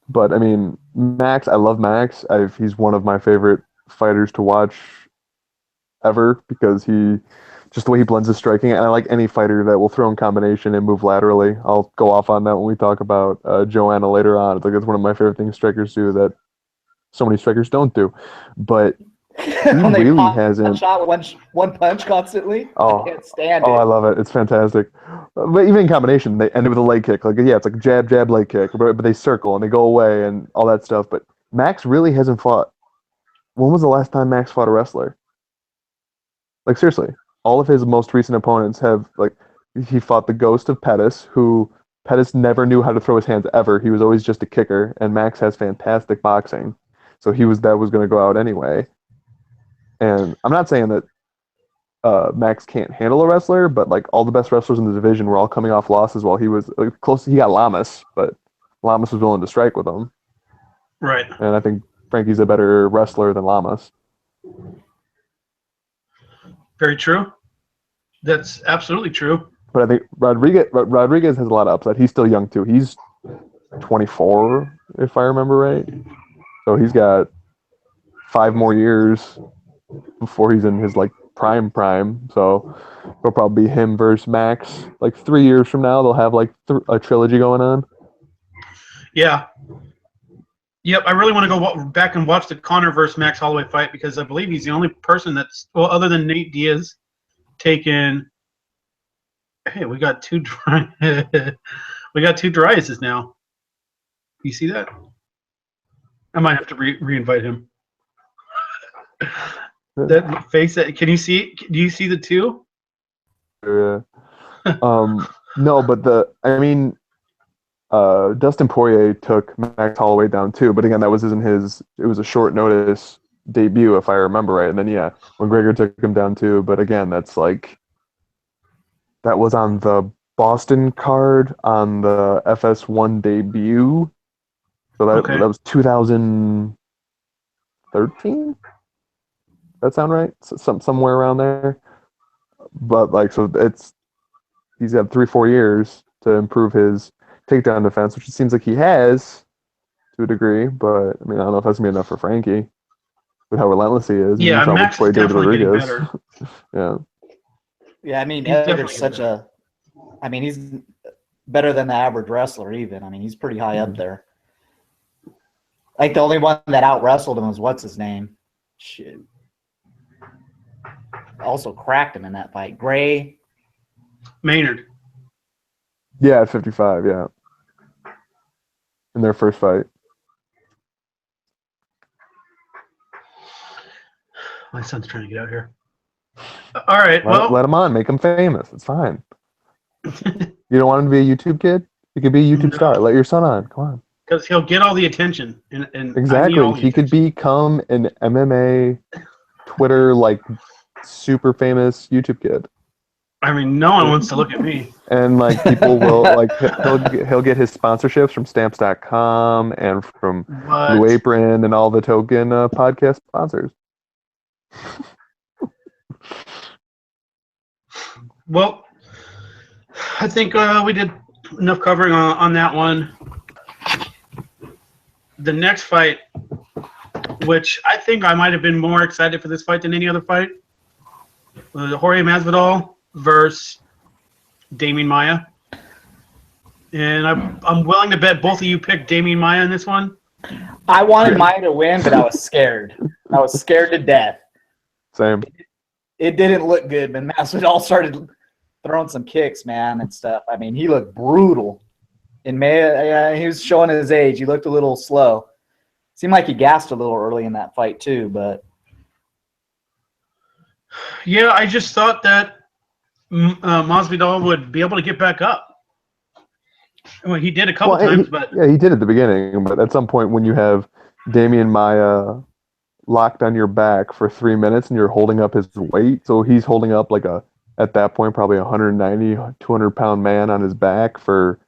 But, I mean, Max, I love Max. He's one of my favorite fighters to watch ever because he just the way he blends his striking. And I like any fighter that will throw in combination and move laterally. I'll go off on that when we talk about Joanna later on. It's like it's one of my favorite things strikers do that so many strikers don't do. But When they really pop hasn't. shot one punch constantly. Oh, I can't stand oh, I it. love it. It's fantastic. But even in combination, they end it with a leg kick. Like, yeah, it's like jab, jab, leg kick. But they circle and they go away and all that stuff. But Max really hasn't fought. When was the last time Max fought a wrestler? Like, seriously, all of his most recent opponents have, like, he fought the ghost of Pettis, who Pettis never knew how to throw his hands ever. He was always just a kicker. And Max has fantastic boxing. So that was going to go out anyway. And I'm not saying that Max can't handle a wrestler, but like all the best wrestlers in the division were all coming off losses while he was close. He got Lamas, but Lamas was willing to strike with him. Right. And I think Frankie's a better wrestler than Lamas. Very true. That's absolutely true. But I think Rodriguez has a lot of upside. He's still young too. He's 24, if I remember right. So he's got 5 more years before he's in his like prime. So it'll probably be him versus Max. Like 3 years from now, they'll have like a trilogy going on. Yeah. Yep, I really want to go back and watch the Conor versus Max Holloway fight because I believe he's the only person that's, well, other than Nate Diaz, taken. Hey, we got two Dariuses now. You see that? I might have to re-invite him. That face. Can you see? Do you see the two? Yeah. No, but Dustin Poirier took Max Holloway down too, but again, that was it was a short notice debut, if I remember right. And then, yeah, McGregor took him down too, but again, that was on the Boston card on the FS1 debut. So that was 2013? That sound right? Somewhere around there. But so he's had 3-4 years to improve his takedown defense, which it seems like he has to a degree. But I mean, I don't know if that's gonna be enough for Frankie with how relentless he is. Yeah, Max is definitely getting better. Yeah. Yeah, I mean, He's Edgar's he's better than the average wrestler even. I mean, he's pretty high up there. Like the only one that out-wrestled him was what's his name? Shit. Also cracked him in that fight. Gray. Maynard. Yeah, at 55, yeah. In their first fight. My son's trying to get out here. All right, let him on. Make him famous. It's fine. You don't want him to be a YouTube kid? You could be a YouTube star. Let your son on. Come on. Because he'll get all the attention. And exactly. He could become an MMA, Twitter, super famous YouTube kid. I mean, no one wants to look at me. And people will he'll get his sponsorships from Stamps.com and from Blue Apron and all the token podcast sponsors. Well, I think we did enough covering on that one. The next fight, which I think I might have been more excited for this fight than any other fight, was Jorge Masvidal versus Damian Maia. And I'm willing to bet both of you picked Damian Maia in this one. I wanted Maia to win, but I was scared. I was scared to death. Same. It didn't look good, but Masvidal started throwing some kicks, man, and stuff. I mean, he looked brutal. And Maia, he was showing his age. He looked a little slow. Seemed like he gassed a little early in that fight too, but yeah, I just thought that Masvidal would be able to get back up. Well, he did a couple times, but yeah, he did at the beginning. But at some point, when you have Damian Maia locked on your back for 3 minutes and you're holding up his weight, so he's holding up at that point probably 190, 200-pound man on his back for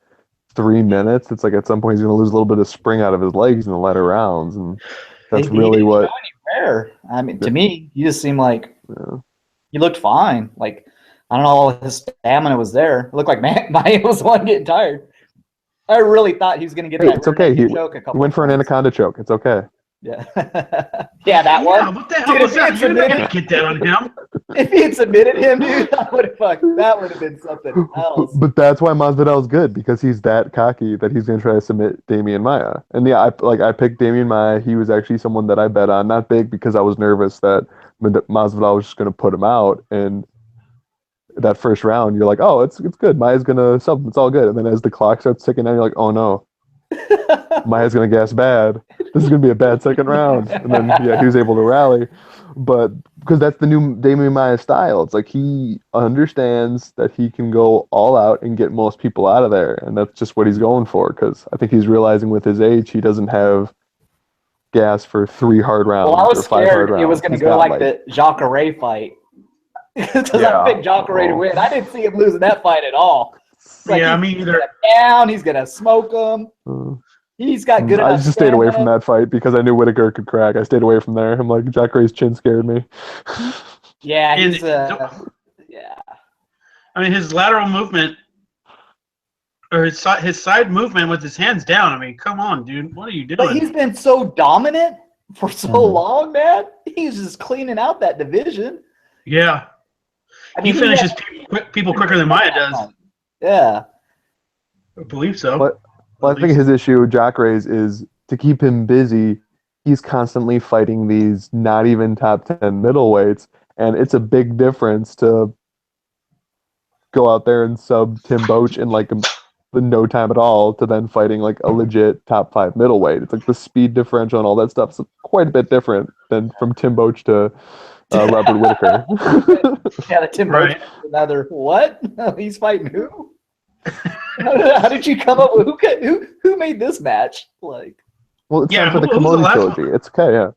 3 minutes. It's at some point he's going to lose a little bit of spring out of his legs in the later rounds, and that's really what. Rare. I mean, to me, he just seemed like he looked fine. I don't know, his stamina was there. It looked like Maia was the one getting tired. I really thought he was going to get that. It's okay. He choke a couple went for an anaconda choke. It's okay. Yeah. Yeah, that one. What the hell Dude, was if he that? had You're not submitted, gonna get that on him. if he had submitted him, dude, that would have been something else. But that's why Masvidal's good, because he's that cocky that he's gonna try to submit Damian Maia. And yeah, I picked Damian Maia. He was actually someone that I bet on, not big because I was nervous that Masvidal was just gonna put him out. And that first round, you're like, oh, it's good. Maia's gonna sub. It's all good. And then as the clock starts ticking down, you're like, oh no, Maia's gonna gas bad. This is gonna be a bad second round. And then yeah, he was able to rally, but because that's the new Damian Maia style. It's like he understands that he can go all out and get most people out of there, and that's just what he's going for. Because I think he's realizing with his age, he doesn't have gas for 3 hard rounds. Well, I was or 5 hard scared rounds. it was going to He's go got, like the Jacare fight. Because Yeah. I picked Jacare to win. I didn't see him losing that fight at all. Like, Yeah, he's me either. down. He's going to smoke him. He's got good I enough just stayed away from stamina. that fight because I knew Whitaker could crack. I stayed away from there. I'm like, Jack Ray's chin scared me. Yeah, And- he's yeah. I mean, his lateral movement or his side movement with his hands down. I mean, come on, dude. What are you doing? But he's been so dominant for so Mhm. long, man. He's just cleaning out that division. Yeah. I He mean, finishes people quicker than Maia does. Yeah. I believe so. But Well, I think his issue, Jack Ray's, is to keep him busy. He's constantly fighting these not even top 10 middleweights, and it's a big difference to go out there and sub Tim Boach in like no time at all to then fighting like a legit top 5 middleweight. It's like the speed differential and all that stuff is quite a bit different than from Tim Boach to Robert Whitaker. Yeah, the Tim Right. Boach, another what? He's fighting who? How did you come up with who made this match? Like, Well, it's Yeah, time for the who was the Kamodi last trilogy. It's okay, yeah.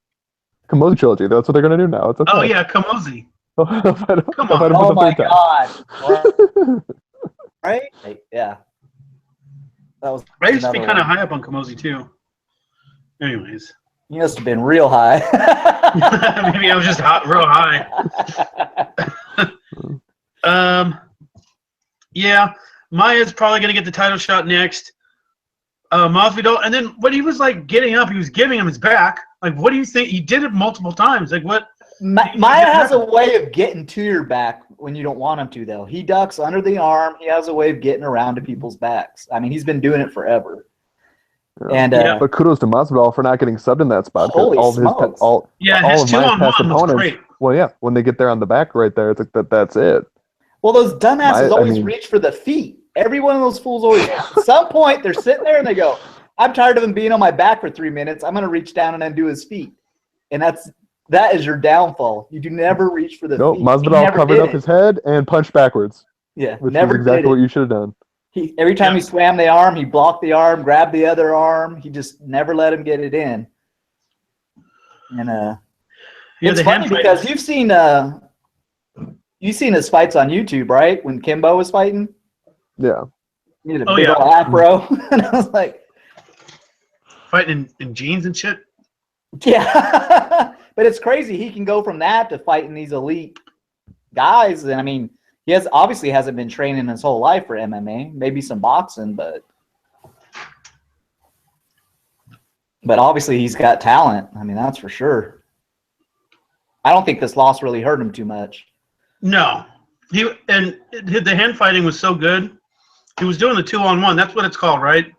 Kamodi trilogy. That's what they're gonna do now. It's okay. Oh yeah, Kamosi. Come on. oh my god, right? Like, yeah, that was. I used to be another kind of one. high up on Kamosi too. Anyways, You must have been real high. maybe I was just real high. Yeah, Maia's probably gonna get the title shot next. Masvidal, and then when he was like getting up, he was giving him his back. Like, what do you think? He did it multiple times. Like, what? Maya has a way of getting to your back when you don't want him to, though. He ducks under the arm. He has a way of getting around to people's backs. I mean, he's been doing it forever. And Yeah. But kudos to Masvidal for not getting subbed in that spot. 'Cause Holy all of his smokes. Yeah, all his of Maya's 2-on-1 past was opponents. great. Well, yeah, when they get there on the back right there, it's like that's it. well, those dumbasses I always mean- reach for the feet. Every one of those fools always. At some point, they're sitting there and they go, "I'm tired of him being on my back for 3 minutes. I'm going to reach down and undo his feet." And that is your downfall. You do never reach for the No, feet. He Masvidal never covered did up it. his head and punched backwards, Yeah, which never is exactly did what it. you should have done. Every time Yeah. he swam the arm, he blocked the arm, grabbed the other arm. He just never let him get it in. And Yeah, it's the funny hand fight because was- you've seen his fights on YouTube, right? When Kimbo was fighting, Yeah. he had a Oh, big yeah. old afro, and I was like, fighting in jeans and shit. yeah. But it's crazy. He can go from that to fighting these elite guys, and I mean, he obviously hasn't been training his whole life for MMA. Maybe some boxing, but obviously he's got talent. I mean, that's for sure. I don't think this loss really hurt him too much. No, the hand fighting was so good. He was doing the 2-on-1. That's what it's called, right?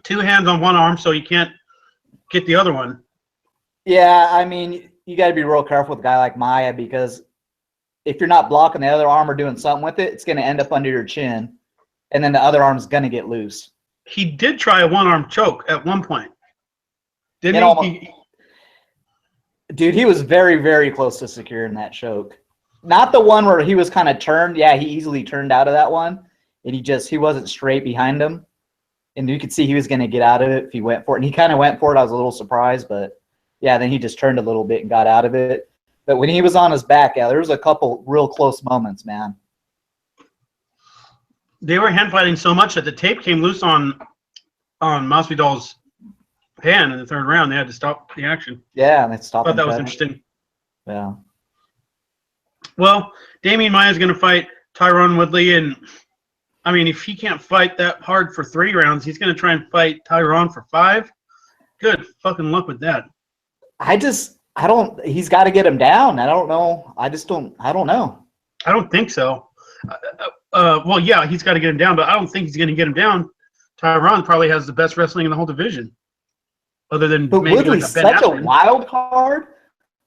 2 hands on one arm, so you can't get the other one. Yeah, I mean, you got to be real careful with a guy like Maya because if you're not blocking the other arm or doing something with it, it's going to end up under your chin, and then the other arm's going to get loose. He did try a 1-arm choke at one point, didn't It he? almost- Dude, he was very, very close to securing that choke. Not the one where he was kind of turned. Yeah, he easily turned out of that one, and he wasn't straight behind him, and you could see he was going to get out of it if he went for it, and he kind of went for it. I was a little surprised, but yeah, then he just turned a little bit and got out of it. But when he was on his back, yeah, there was a couple real close moments, man. They were hand fighting so much that the tape came loose on Masvidal's hand in the 3rd round. They had to stop the action. Yeah, and it stopped. I thought him that was cutting. interesting. Yeah. Well, Damian Maia is going to fight Tyron Woodley, and I mean, if he can't fight that hard for 3 rounds, he's going to try and fight Tyron for 5. Good fucking luck with that. He's got to get him down. I don't know. I don't know. I don't think so. Well, yeah, he's got to get him down, but I don't think he's going to get him down. Tyron probably has the best wrestling in the whole division, other than But maybe Woodley's like a Ben such a Askren. wild card.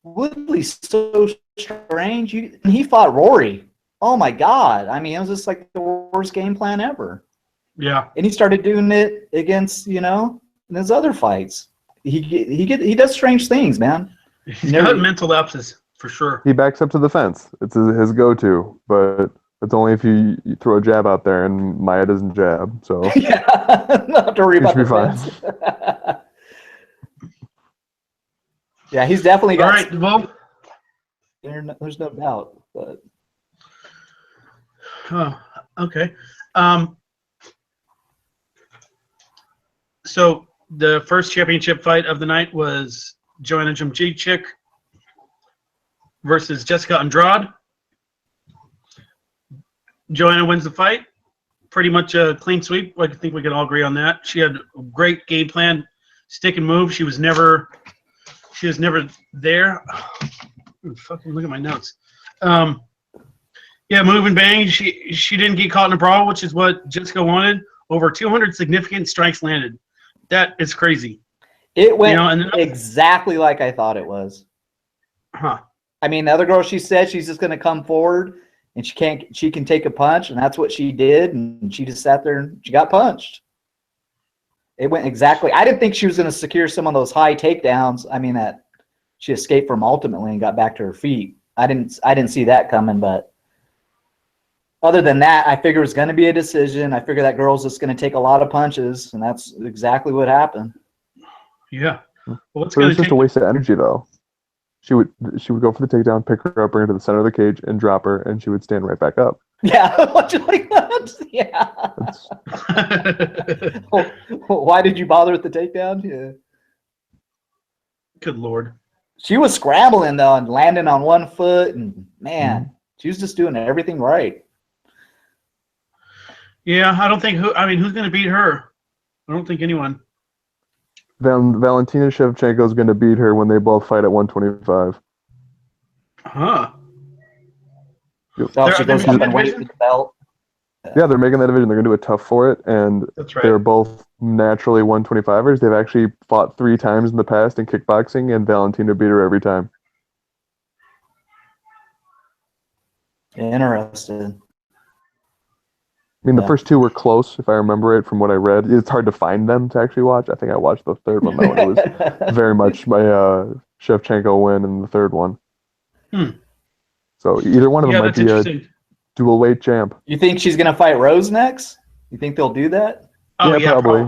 Woodley's so strange. He fought Rory. Oh my God! I mean, it was just like the worst game plan ever. Yeah, And he started doing it against in his other fights. He does strange things, man. he's got mental lapses for sure. He backs up to the fence. It's his go-to, but it's only if you throw a jab out there, and Maya doesn't jab. So Yeah, not have to worry he about should be the fine. fence. Yeah, he's definitely All got. right, well, There's no doubt. But okay. So the first championship fight of the night was Joanna Jędrzejczyk versus Jessica Andrade. Joanna wins the fight. Pretty much a clean sweep. I think we can all agree on that. She had a great game plan, stick and move. She was never there. Ooh, fucking look at my notes. Yeah, move and bang. She didn't get caught in a brawl, which is what Jessica wanted. Over 200 significant strikes landed. That is crazy. it went exactly like I thought it was. Huh. I mean, the other girl, she said she's just going to come forward and she can take a punch, and that's what she did. And she just sat there and she got punched. It went exactly. I didn't think she was going to secure some of those high takedowns. I mean, that she escaped from ultimately and got back to her feet. I didn't see that coming, but other than that, I figured it was going to be a decision. I figured that girl's just going to take a lot of punches, and that's exactly what happened. Yeah. Well, what's But it going was to just take? a waste of energy, though. She would go for the takedown, pick her up, bring her to the center of the cage, and drop her, and she would stand right back up. Yeah, like that. Yeah. Why did you bother with the takedown? Yeah. Good Lord. She was scrambling though and landing on one foot, and man, she was just doing everything right. Yeah, I don't think who's going to beat her? I don't think anyone. Valentina Shevchenko is going to beat her when they both fight at 125. Huh. So she goes up and weights the belt. Yeah, they're making that division. They're going to do it tough for it, and That's right. they're both naturally 125ers. They've actually fought 3 times in the past in kickboxing, and Valentina beat her every time. Interesting. I mean, the Yeah. first 2 were close, if I remember it from what I read. It's hard to find them to actually watch. I think I watched the third one, though. It was very much my Shevchenko win in the third one. So either one of them Yeah, might that's be a interesting. dual weight champ. You think she's gonna fight Rose next? You think they'll do that? Oh, Yeah, yeah, probably.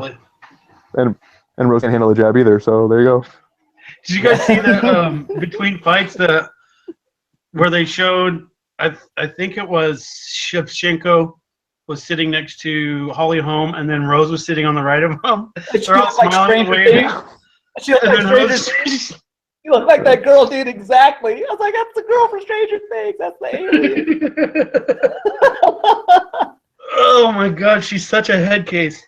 probably. And Rose can't handle the jab either, so there you go. Did you guys see the between fights where they showed? I think it was Shevchenko was sitting next to Holly Holm, and then Rose was sitting on the right of him. She They're all looks like smiling and Stranger waving. Things. She looks And like then Stranger Rose, Things. You look like that girl, dude. Exactly. I was like, that's the girl from Stranger Things. That's the alien. oh my God, she's such a head case.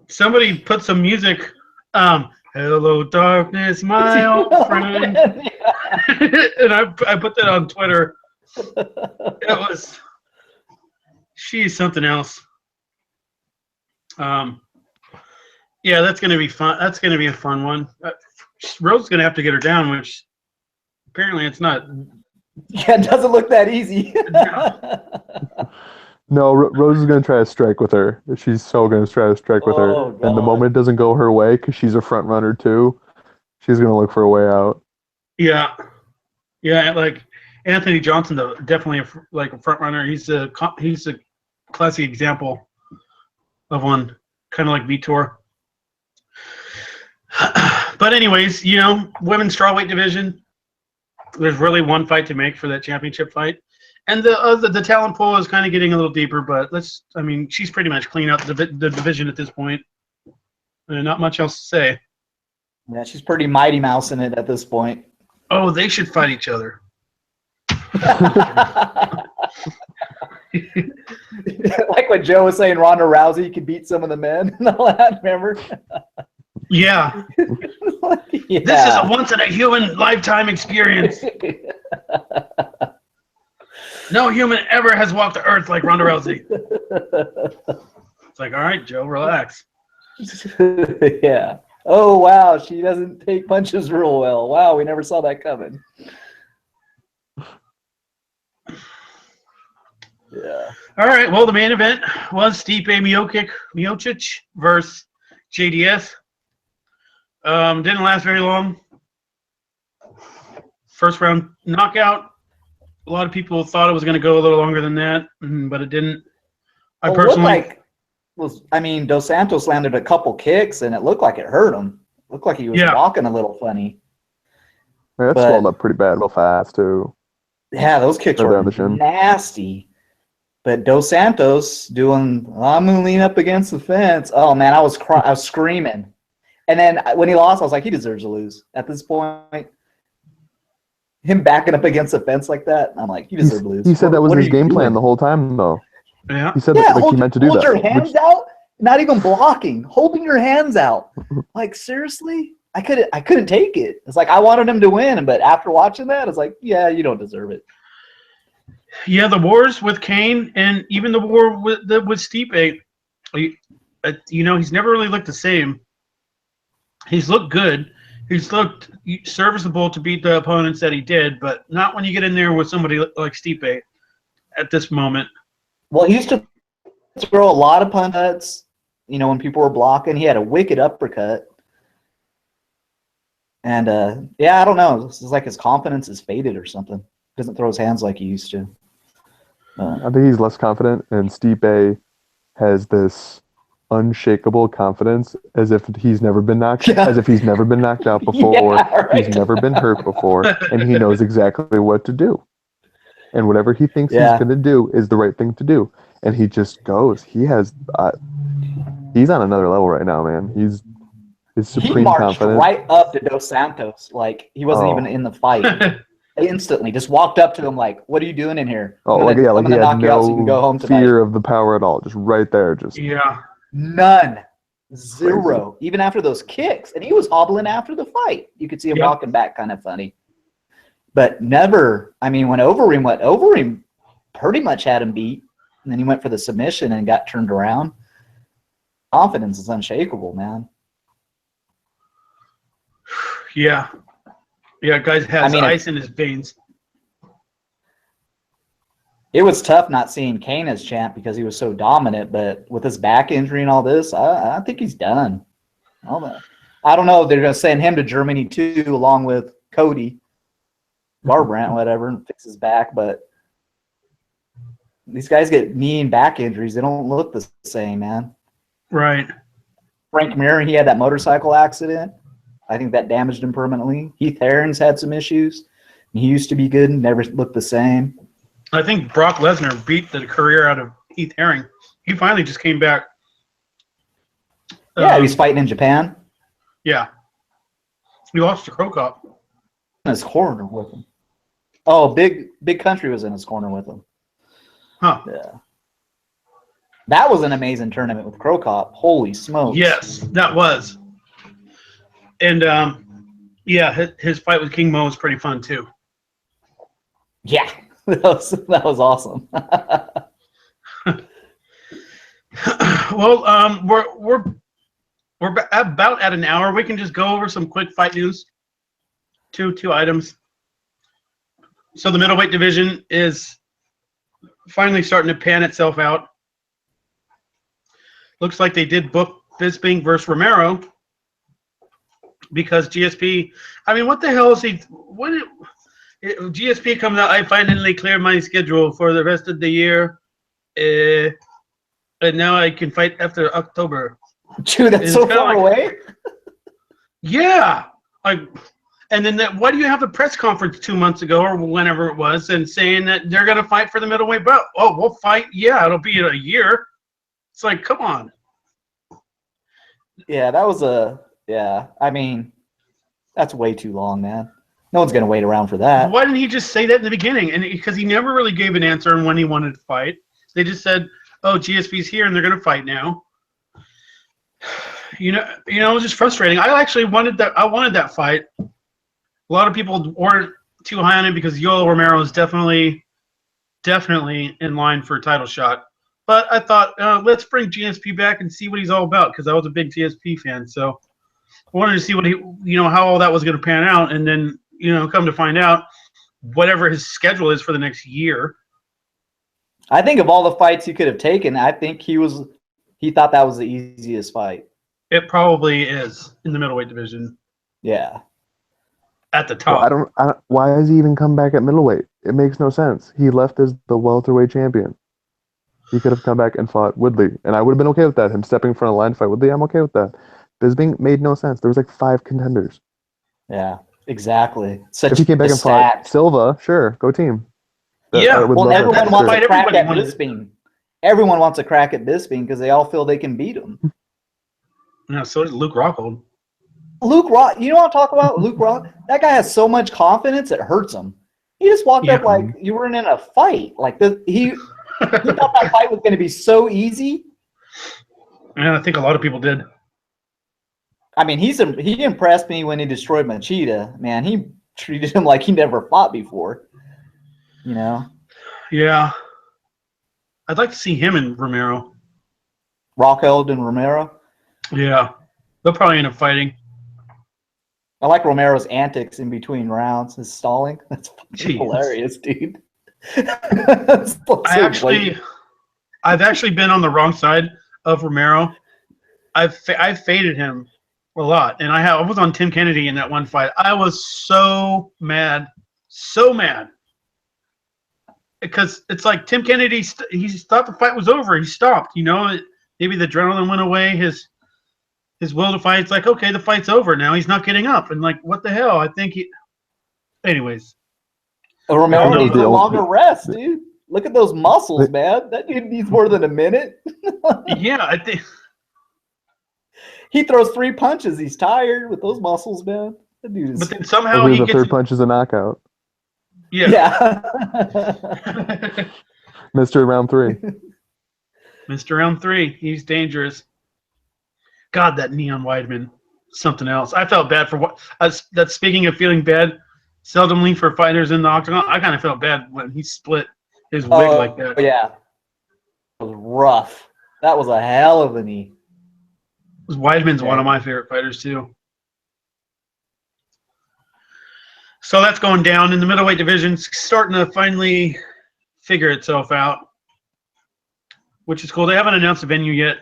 Somebody put some music. Hello, darkness, my old friend. And I put that on Twitter. It was. She's something else. Yeah, that's gonna be fun. That's gonna be a fun one. Rose's gonna have to get her down, which apparently it's not. Yeah, it doesn't look that easy. No, Rose is going to try to strike with her. She's so going to try to strike with her. Oh, And the God. moment it doesn't go her way, because she's a front runner too, she's going to look for a way out. Yeah, like Anthony Johnson, though, definitely a front runner. He's a classic example of one, kind of like Vitor. But anyways, women's strawweight division. There's really one fight to make for that championship fight, and the talent pool is kind of getting a little deeper. But she's pretty much cleaned up the division at this point. Not much else to say. Yeah, she's pretty Mighty Mouse in it at this point. Oh, they should fight each other. Like what Joe was saying, Ronda Rousey could beat some of the men and all that, remember? Yeah. Yeah. This is a once in a human lifetime experience. No human ever has walked the earth like Ronda Rousey. It's like, all right, Joe, relax. Yeah. Oh, wow. She doesn't take punches real well. Wow, we never saw that coming. Yeah. All right, well, the main event was Stipe Miocic versus JDS. Didn't last very long. First round knockout. A lot of people thought it was going to go a little longer than that, but it didn't. I personally Dos Santos landed a couple kicks, and it looked like it hurt him. Looked like he was walking a little funny. Yeah, that swelled up pretty bad real fast, too. Yeah, those kicks were nasty. But Dos Santos I'm going to lean up against the fence. Oh, man, I was screaming. And then when he lost, I was like, he deserves to lose at this point. Him backing up against the fence like that, I'm like, he deserves to lose. He said that was his game plan the whole time, though. Yeah. He said that he meant to do that. Hold your hands out, not even blocking, holding your hands out. Like, seriously? I couldn't take it. It's like I wanted him to win, but after watching that, it's like, yeah, you don't deserve it. Yeah, the wars with Kane and even the war with Stipe, he's never really looked the same. He's looked good. He's looked serviceable to beat the opponents that he did, but not when you get in there with somebody like Stipe at this moment. Well, he used to throw a lot of punches, when people were blocking. He had a wicked uppercut. And, I don't know. It's like his confidence is faded or something. He doesn't throw his hands like he used to. I think he's less confident, and Stipe has this unshakable confidence as if he's never been knocked out before. He's never been hurt before, and he knows exactly what to do. And whatever he thinks he's going to do is the right thing to do. And he just goes. He's on another level right now, man. His supreme he marched confidence. Right up to Dos Santos, like he wasn't even in the fight. Instantly, just walked up to him like, "What are you doing in here?" Like he had no fear of the power at all. Just right there, none, zero. Even after those kicks, and he was hobbling after the fight. You could see him walking back, kind of funny. But never. I mean, when Overeem pretty much had him beat, and then he went for the submission and got turned around. Confidence is unshakable, man. Yeah. Yeah, guys has ice in his veins. It was tough not seeing Kane as champ because he was so dominant, but with his back injury and all this, I think he's done. I don't know if they're going to send him to Germany too, along with Cody Garbrandt, whatever, and fix his back, but these guys get knee and back injuries. They don't look the same, man. Right. Frank Mir, he had that motorcycle accident. I think that damaged him permanently. Heath Herring's had some issues. He used to be good and never looked the same. I think Brock Lesnar beat the career out of Heath Herring. He finally just came back. Yeah, he's fighting in Japan. Yeah. He lost to Crow Cop. In his corner with him. Oh, Big Country was in his corner with him. Huh. Yeah. That was an amazing tournament with Crow Cop. Holy smokes. Yes, that was. And, his fight with King Mo was pretty fun, too. Yeah, that was awesome. Well, we're about at an hour. We can just go over some quick fight news. Two items. So the middleweight division is finally starting to pan itself out. Looks like they did book Bisping versus Romero because GSP. I mean, what the hell is he? GSP comes out. I finally cleared my schedule for the rest of the year, and now I can fight after October. Dude, that's so far away. Yeah, and then why do you have a press conference 2 months ago or whenever it was and saying that they're going to fight for the middleweight belt? Oh, we'll fight. Yeah, it'll be a year. It's like, come on. Yeah, that was I mean, that's way too long, man. No one's going to wait around for that. Why didn't he just say that in the beginning? And because he never really gave an answer on when he wanted to fight. They just said, oh, GSP's here and they're going to fight now. it was just frustrating. I actually wanted that. I wanted that fight. A lot of people weren't too high on it because Yoel Romero is definitely in line for a title shot. But I thought, let's bring GSP back and see what he's all about because I was a big GSP fan. So I wanted to see what how all that was going to pan out, and then come to find out, whatever his schedule is for the next year. I think of all the fights he could have taken, I think he thought that was the easiest fight. It probably is in the middleweight division. Yeah. At the top. Well, I don't. Why has he even come back at middleweight? It makes no sense. He left as the welterweight champion. He could have come back and fought Woodley, and I would have been okay with that. Him stepping in front of the line to fight Woodley, I'm okay with that. Bisping made no sense. There was like 5 contenders. Yeah, exactly. If he came back and fought Silva, sure, go team. Well, everyone wants a crack at wanted- Bisping. Everyone wants a crack at Bisping because they all feel they can beat him. Yeah, so did Luke Rockhold. Luke Rock, you know what I'm talking about? Luke Rock, that guy has so much confidence it hurts him. He just walked up like you weren't in a fight. Like he thought that fight was going to be so easy. Yeah, I think a lot of people did. I mean, he impressed me when he destroyed Machida. Man, he treated him like he never fought before. Yeah. I'd like to see him and Romero. Rockhold and Romero. Yeah. They'll probably end up fighting. I like Romero's antics in between rounds. His stalling. That's fucking hilarious, dude. I've actually been on the wrong side of Romero. I've faded him a lot, and I was on Tim Kennedy in that one fight. I was so mad, because it's like Tim Kennedy. He thought the fight was over. He stopped. Maybe the adrenaline went away. His will to fight. It's like, okay, the fight's over now. He's not getting up, and like, what the hell? I think he. Anyways, Romero needs a longer rest, dude. Look at those muscles, man. That dude needs more than a minute. Yeah, I think. He throws 3 punches. He's tired with those muscles, man. That dude is. But then somehow he the gets third punch is a knockout. Yeah. Mr. Round 3. Mr. Round 3. He's dangerous. God, that Neon Weidman, something else. I felt bad for what. That's speaking of feeling bad. Seldomly for fighters in the octagon, I kind of felt bad when he split his wig like that. Yeah. It was rough. That was a hell of a knee. Weidman's one of my favorite fighters too. So that's going down in the middleweight division, starting to finally figure itself out, which is cool. They haven't announced a venue yet.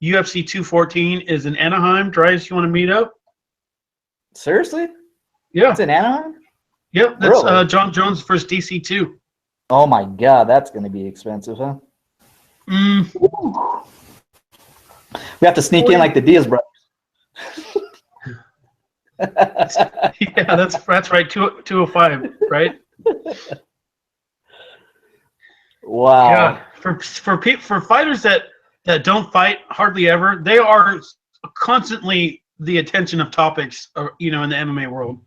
UFC 214 is in Anaheim. Darius, you want to meet up? Seriously? Yeah. It's in Anaheim? Yep. That's Really? John Jones versus DC2. Oh my God, that's going to be expensive, huh? We have to sneak in like the Diaz brothers. Yeah, that's right. 205, right? Wow. Yeah. For fighters that don't fight hardly ever, they are constantly the attention of topics, in the MMA world.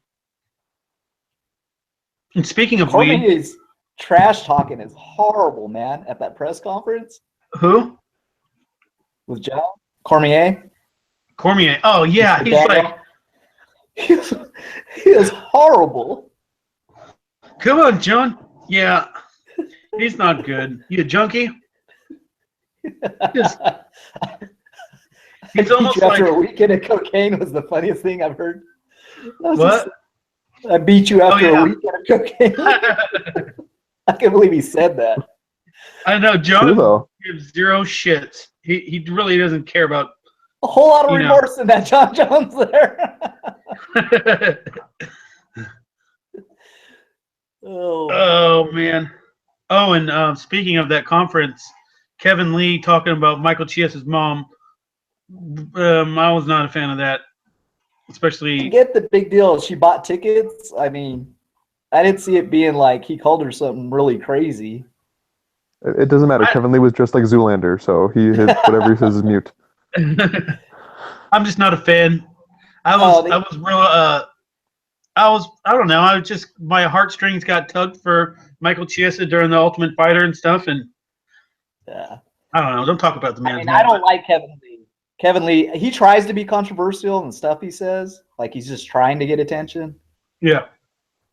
And speaking of weed, Cormier's trash talking is horrible, man. At that press conference who? with John Cormier. Oh yeah, he's like, he is horrible. come on, John. Yeah, he's not good. You a junkie? It's almost like after a weekend of cocaine was the funniest thing I've heard. What? I beat you after a weekend of cocaine. I I can't believe he said that. know John True, though. gives zero shits. He really doesn't care about. A whole lot of remorse in that John Jones there. Oh man. Oh, and speaking of that conference, Kevin Lee talking about Michael Chies's mom. I was not a fan of that, especially. I get the big deal. She bought tickets. I mean, I didn't see it being like he called her something really crazy. It doesn't matter. Kevin Lee was just like Zoolander, so whatever he says is mute. I'm just not a fan. I don't know. My heartstrings got tugged for Michael Chiesa during the Ultimate Fighter and stuff, and Yeah. I don't know. Don't talk about the man's I mean, I don't like Kevin Lee. Kevin Lee, he tries to be controversial and stuff he says. Like he's just trying to get attention. Yeah.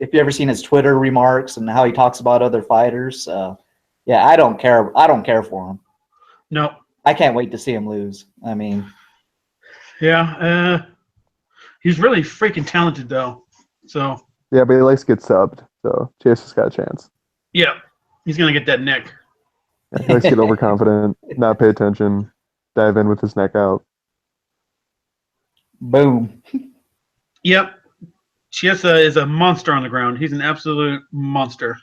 If you ever seen his Twitter remarks and how he talks about other fighters, yeah, I don't care. I don't care for him. No. I can't wait to see him lose. I mean, yeah, he's really freaking talented though. So Yeah, but he likes to get subbed, so Chase has got a chance. yeah, he's gonna get that neck. Yeah, he likes to get overconfident, not pay attention, dive in with his neck out. boom. Yep. Chiesa is a monster on the ground. He's an absolute monster.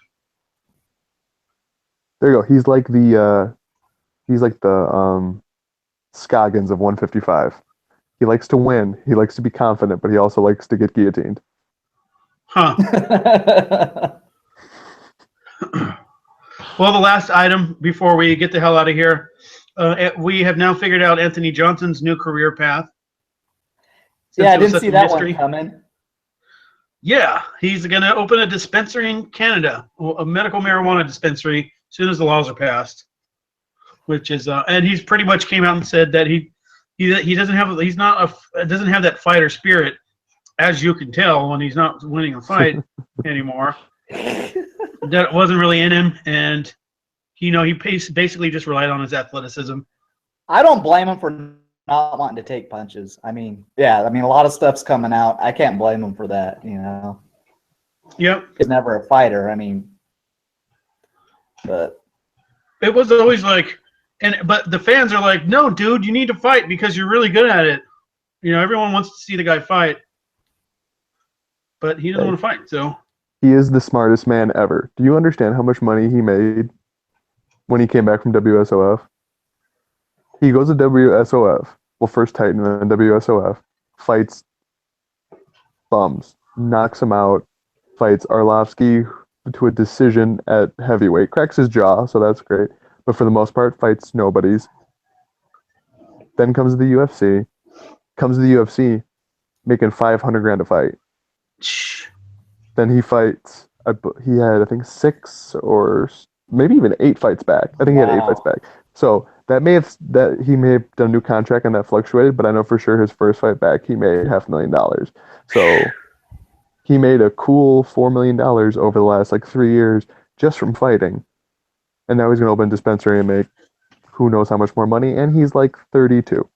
There you go. He's like the Scoggins of 155. He likes to win. He likes to be confident, but he also likes to get guillotined. Huh. Well, the last item before we get the hell out of here, we have now figured out Anthony Johnson's new career path. Since Yeah, I it was didn't such see a that mystery. one coming. Yeah, he's going to open a dispensary in Canada, a medical marijuana dispensary, as soon as the laws are passed. Which is, and he's pretty much came out and said that he doesn't have doesn't have that fighter spirit, as you can tell when he's not winning a fight anymore. That wasn't really in him, and he basically just relied on his athleticism. I don't blame him for not wanting to take punches. I mean, yeah, I mean, a lot of stuff's coming out. I can't blame him for that, you know. Yep. He's never a fighter. I mean, but It was always like, but the fans are like, no, dude, you need to fight because you're really good at it. You know, everyone wants to see the guy fight, but he doesn't want to fight. So He is the smartest man ever. Do you understand how much money he made when he came back from WSOF? He goes to WSOF, well, first Titan, and then WSOF, fights bums, knocks him out, fights Arlovsky to a decision at heavyweight, cracks his jaw, so that's great. But for the most part, fights nobodies. Then comes to the UFC, making $500,000 a fight. Then he fights. He had, I think, 6 or maybe even 8 fights back. I think he had 8 fights back. So he may have done a new contract and that fluctuated, but I know for sure his first fight back he made $500,000. So he made a cool $4 million over the last 3 years just from fighting. And now he's gonna open a dispensary and make who knows how much more money, and he's 32.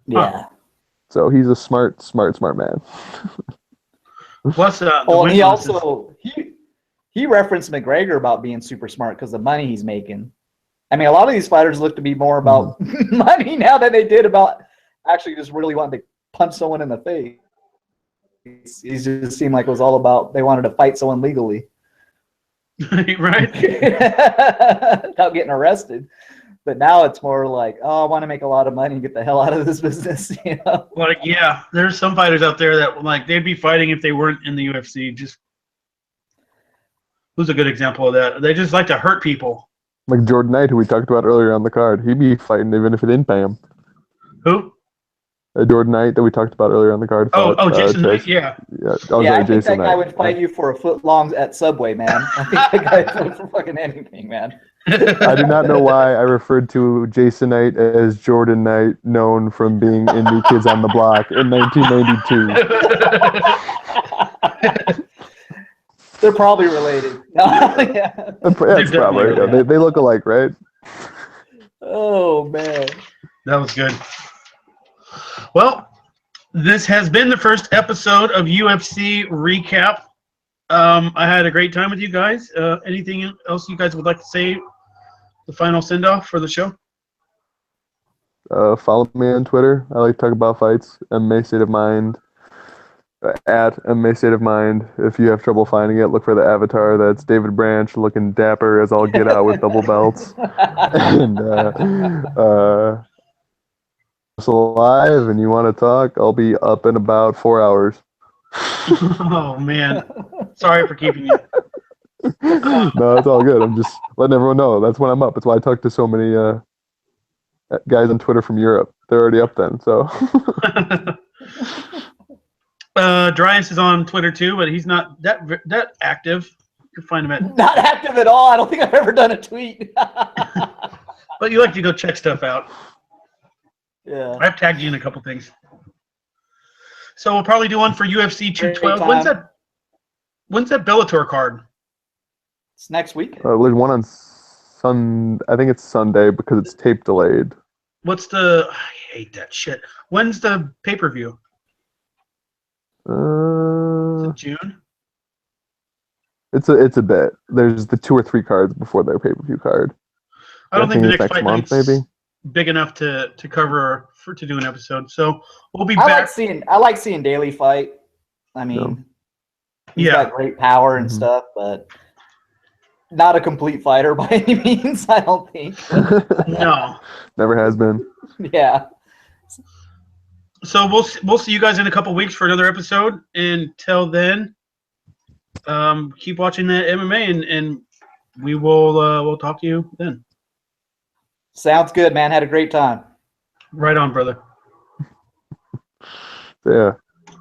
yeah. So he's a smart man. plus, And he also he referenced McGregor about being super smart because the money he's making. I mean, a lot of these fighters look to be more about money now than they did about actually just really wanting to punch someone in the face. It just seemed like it was all about they wanted to fight someone legally. right? Without getting arrested. But now it's more like, oh, I want to make a lot of money and get the hell out of this business. You know? Yeah, there's some fighters out there that they'd be fighting if they weren't in the UFC. Just who's a good example of that? They just like to hurt people. Like Jordan Knight, who we talked about earlier on the card. He'd be fighting even if it didn't pay him. Who? Jordan Knight that we talked about earlier on the card. Jason Knight, yeah. I think Jason that guy Knight. would fight you for a foot long at Subway, man. I think that guy would fight for fucking anything, man. I do not know why I referred to Jason Knight as Jordan Knight, known from being in New Kids on the Block in 1992. They're probably related. Yeah. That's probably related. they look alike, right? Oh, man. That was good. Well, this has been the first episode of UFC Recap. I had a great time with you guys. Anything else you guys would like to say? The final send-off for the show? Follow me on Twitter. I like to talk about fights. MMA State of Mind. At MMA State of Mind. If you have trouble finding it, look for the avatar. That's David Branch looking dapper as all get out with double belts. And alive and you want to talk, I'll be up in about 4 hours. Oh, man. Sorry for keeping you. No, it's all good. I'm just letting everyone know. That's when I'm up. That's why I talk to so many guys on Twitter from Europe. They're already up then, so. Darius is on Twitter too, but he's not that active. You can find him at. Not active at all. I don't think I've ever done a tweet. But you like to go check stuff out. Yeah. I've tagged you in a couple things. So we'll probably do one for UFC 212. Great time. When's that Bellator card? It's next week. There's one on I think it's Sunday because it's tape delayed. What's the? I hate that shit. When's the pay-per-view? Is it June? It's a bit. There's the 2 or 3 cards before their pay-per-view card. I don't think the it's next fight month, night's maybe. big enough to cover to do an episode. So we'll be I back. like seeing Daly fight. I mean, he's got great power and stuff, but not a complete fighter by any means. I don't think. No. Never has been. Yeah. So we'll see you guys in a couple weeks for another episode. Until then, keep watching that MMA, and we will we'll talk to you then. Sounds good, man. Had a great time. Right on, brother. Yeah.